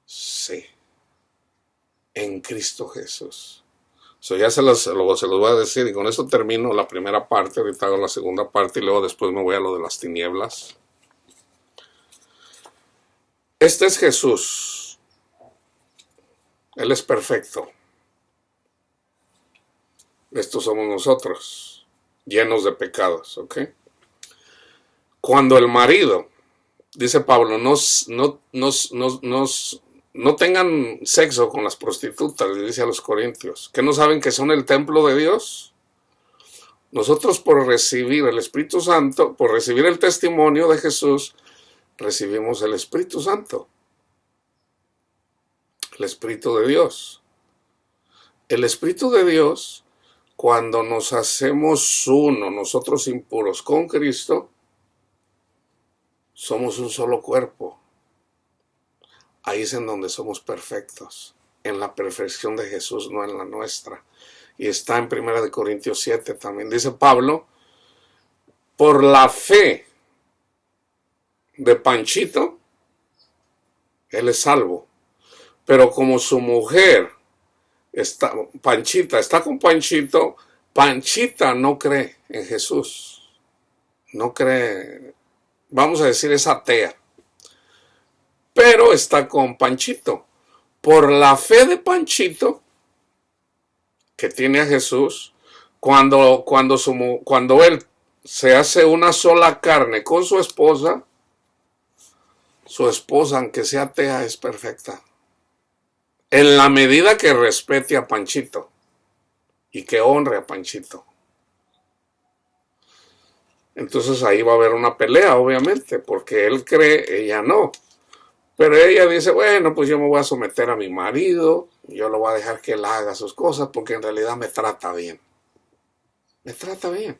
Sí. En Cristo Jesús. Ya se los voy a decir y con esto termino la primera parte, ahorita hago la segunda parte y luego después me voy a lo de las tinieblas. Este es Jesús. Él es perfecto. Estos somos nosotros, llenos de pecados, ¿ok? Cuando el marido, dice Pablo, no tengan sexo con las prostitutas, le dice a los corintios, que no saben que son el templo de Dios. Nosotros por recibir el Espíritu Santo, por recibir el testimonio de Jesús, recibimos el Espíritu Santo, el Espíritu de Dios. El Espíritu de Dios, cuando nos hacemos uno, nosotros impuros con Cristo, somos un solo cuerpo. Ahí es en donde somos perfectos, en la perfección de Jesús, no en la nuestra. Y está en 1 Corintios 7 también. Dice Pablo, por la fe de Panchito, él es salvo. Pero como su mujer, Panchita, está con Panchito, Panchita no cree en Jesús. No cree, vamos a decir, es atea. Pero está con Panchito. Por la fe de Panchito, que tiene a Jesús, cuando él se hace una sola carne con su esposa, su esposa, aunque sea atea, es perfecta. En la medida que respete a Panchito y que honre a Panchito. Entonces ahí va a haber una pelea, obviamente, porque él cree, ella no. Pero ella dice, bueno, pues yo me voy a someter a mi marido, yo lo voy a dejar que él haga sus cosas porque en realidad me trata bien. Me trata bien.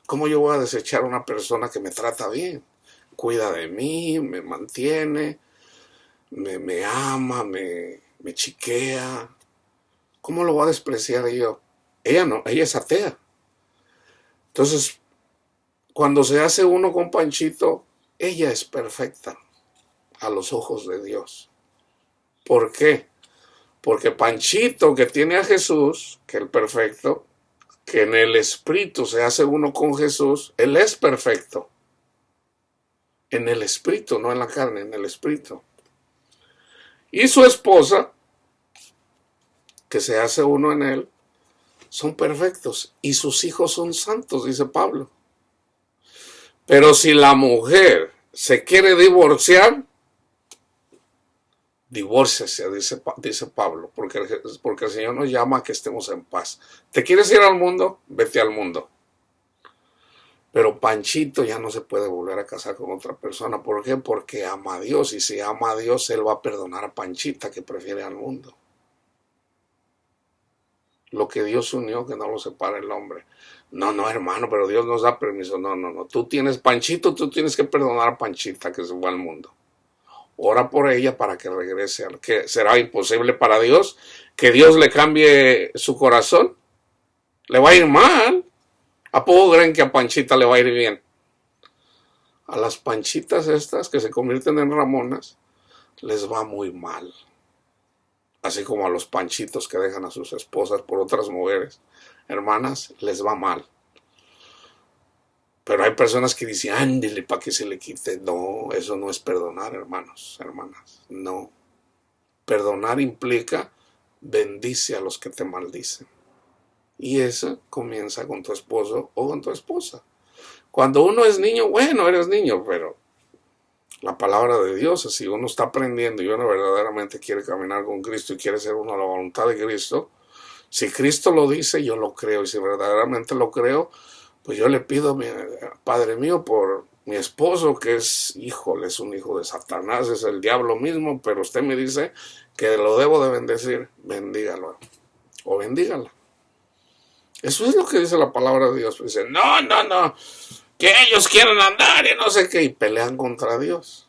¿Cómo yo voy a desechar a una persona que me trata bien? Cuida de mí, me mantiene, me ama, me chiquea. ¿Cómo lo voy a despreciar yo? Ella no, ella es atea. Entonces, cuando se hace uno con Panchito, ella es perfecta a los ojos de Dios. ¿Por qué? Porque Panchito, que tiene a Jesús, que es el perfecto, que en el espíritu se hace uno con Jesús, él es perfecto. En el espíritu, no en la carne, en el espíritu. Y su esposa, que se hace uno en él, son perfectos. Y sus hijos son santos, dice Pablo. Pero si la mujer se quiere divorciar, divórciese, dice Pablo, porque el Señor nos llama a que estemos en paz. ¿Te quieres ir al mundo? Vete al mundo. Pero Panchito ya no se puede volver a casar con otra persona. ¿Por qué? Porque ama a Dios. Y si ama a Dios, él va a perdonar a Panchita, que prefiere al mundo. Lo que Dios unió, que no lo separe el hombre. No, hermano, pero Dios nos da permiso. No. Tú tienes Panchito, tú tienes que perdonar a Panchita, que se fue al mundo. Ora por ella para que regrese. Que será imposible para Dios que Dios le cambie su corazón. Le va a ir mal. ¿A poco creen que a Panchita le va a ir bien? A las Panchitas estas que se convierten en Ramonas les va muy mal. Así como a los Panchitos que dejan a sus esposas por otras mujeres, hermanas, les va mal. Pero hay personas que dicen, ándele para que se le quite. No, eso no es perdonar, hermanos, hermanas. No. Perdonar implica bendice a los que te maldicen. Y eso comienza con tu esposo o con tu esposa. Cuando uno es niño, bueno, eres niño, pero la palabra de Dios, si uno está aprendiendo y uno verdaderamente quiere caminar con Cristo y quiere ser uno a la voluntad de Cristo, si Cristo lo dice, yo lo creo. Y si verdaderamente lo creo, pues yo le pido a mi Padre mío por mi esposo, que es, híjole, es un hijo de Satanás, es el diablo mismo, pero usted me dice que lo debo de bendecir, bendígalo o bendígala. Eso es lo que dice la palabra de Dios. Dice, no, que ellos quieren andar y no sé qué, y pelean contra Dios.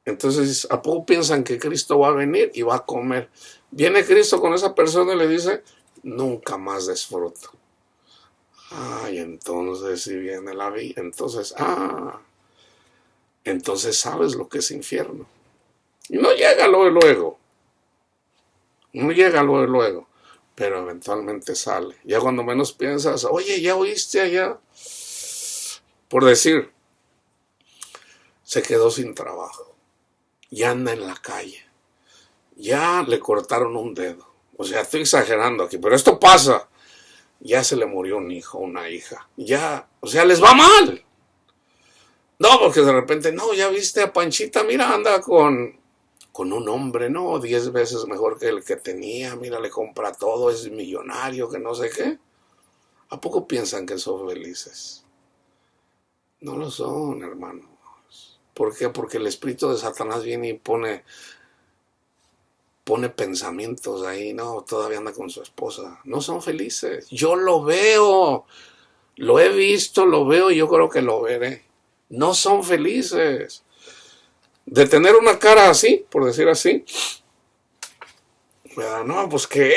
Entonces, ¿a poco piensan que Cristo va a venir y va a comer? Viene Cristo con esa persona y le dice, nunca más disfruto. Ay, entonces si viene la vida, entonces sabes lo que es infierno. Y no llega luego, pero eventualmente sale. Ya cuando menos piensas, oye, ya oíste allá, por decir, se quedó sin trabajo, ya anda en la calle, ya le cortaron un dedo. O sea, estoy exagerando aquí, pero esto pasa. Ya se le murió un hijo, una hija. Ya, o sea, les va mal. No, porque de repente, no, ya viste a Panchita, mira, anda con un hombre, no, 10 veces mejor que el que tenía, mira, le compra todo, es millonario, que no sé qué. ¿A poco piensan que son felices? No lo son, hermanos. ¿Por qué? Porque el espíritu de Satanás viene y pone pensamientos ahí, no, todavía anda con su esposa. No son felices. Yo lo veo, lo he visto, lo veo y yo creo que lo veré. No son felices. De tener una cara así, por decir así, no, pues que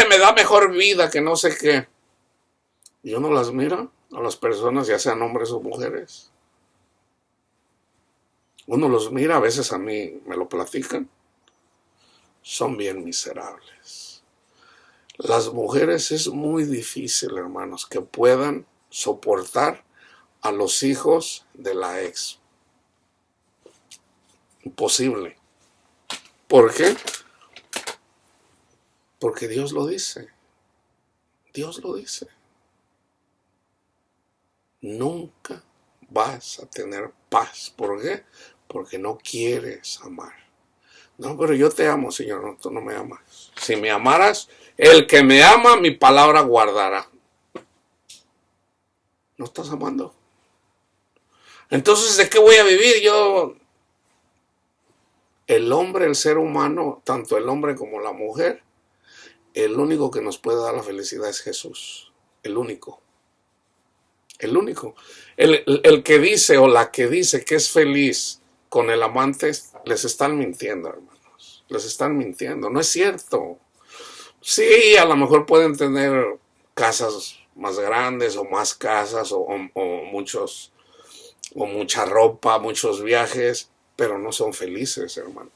me da mejor vida que no sé qué. Y uno las mira a las personas, ya sean hombres o mujeres. Uno los mira, a veces a mí me lo platican. Son bien miserables. Las mujeres es muy difícil, hermanos, que puedan soportar a los hijos de la ex. Imposible. ¿Por qué? Porque Dios lo dice. Dios lo dice. Nunca vas a tener paz. ¿Por qué? porque no quieres amar. No, pero yo te amo, Señor. No, tú no me amas. Si me amaras, el que me ama, mi palabra guardará. No estás amando. Entonces, ¿de qué voy a vivir yo? El hombre, el ser humano, tanto el hombre como la mujer, el único que nos puede dar la felicidad es Jesús. El único. El único. El que dice o la que dice que es feliz con el amante, les están mintiendo, hermanos. Les están mintiendo. No es cierto. Sí, a lo mejor pueden tener casas más grandes o más casas o mucha ropa, muchos viajes, pero no son felices, hermanos.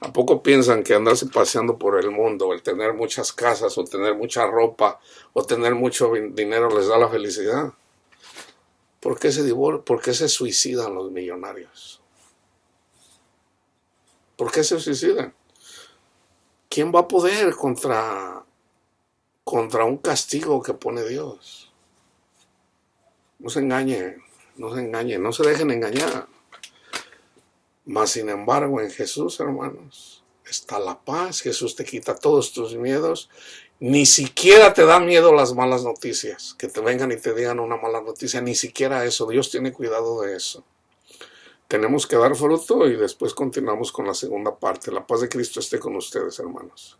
¿A poco piensan que andarse paseando por el mundo, el tener muchas casas o tener mucha ropa o tener mucho dinero les da la felicidad? ¿Por qué se suicidan los millonarios? ¿Por qué se suicidan? ¿Quién va a poder contra un castigo que pone Dios? No se engañen, no se dejen engañar. Mas sin embargo en Jesús, hermanos, está la paz. Jesús te quita todos tus miedos. Ni siquiera te da miedo las malas noticias, que te vengan y te digan una mala noticia, ni siquiera eso. Dios tiene cuidado de eso. Tenemos que dar fruto y después continuamos con la segunda parte. La paz de Cristo esté con ustedes, hermanos.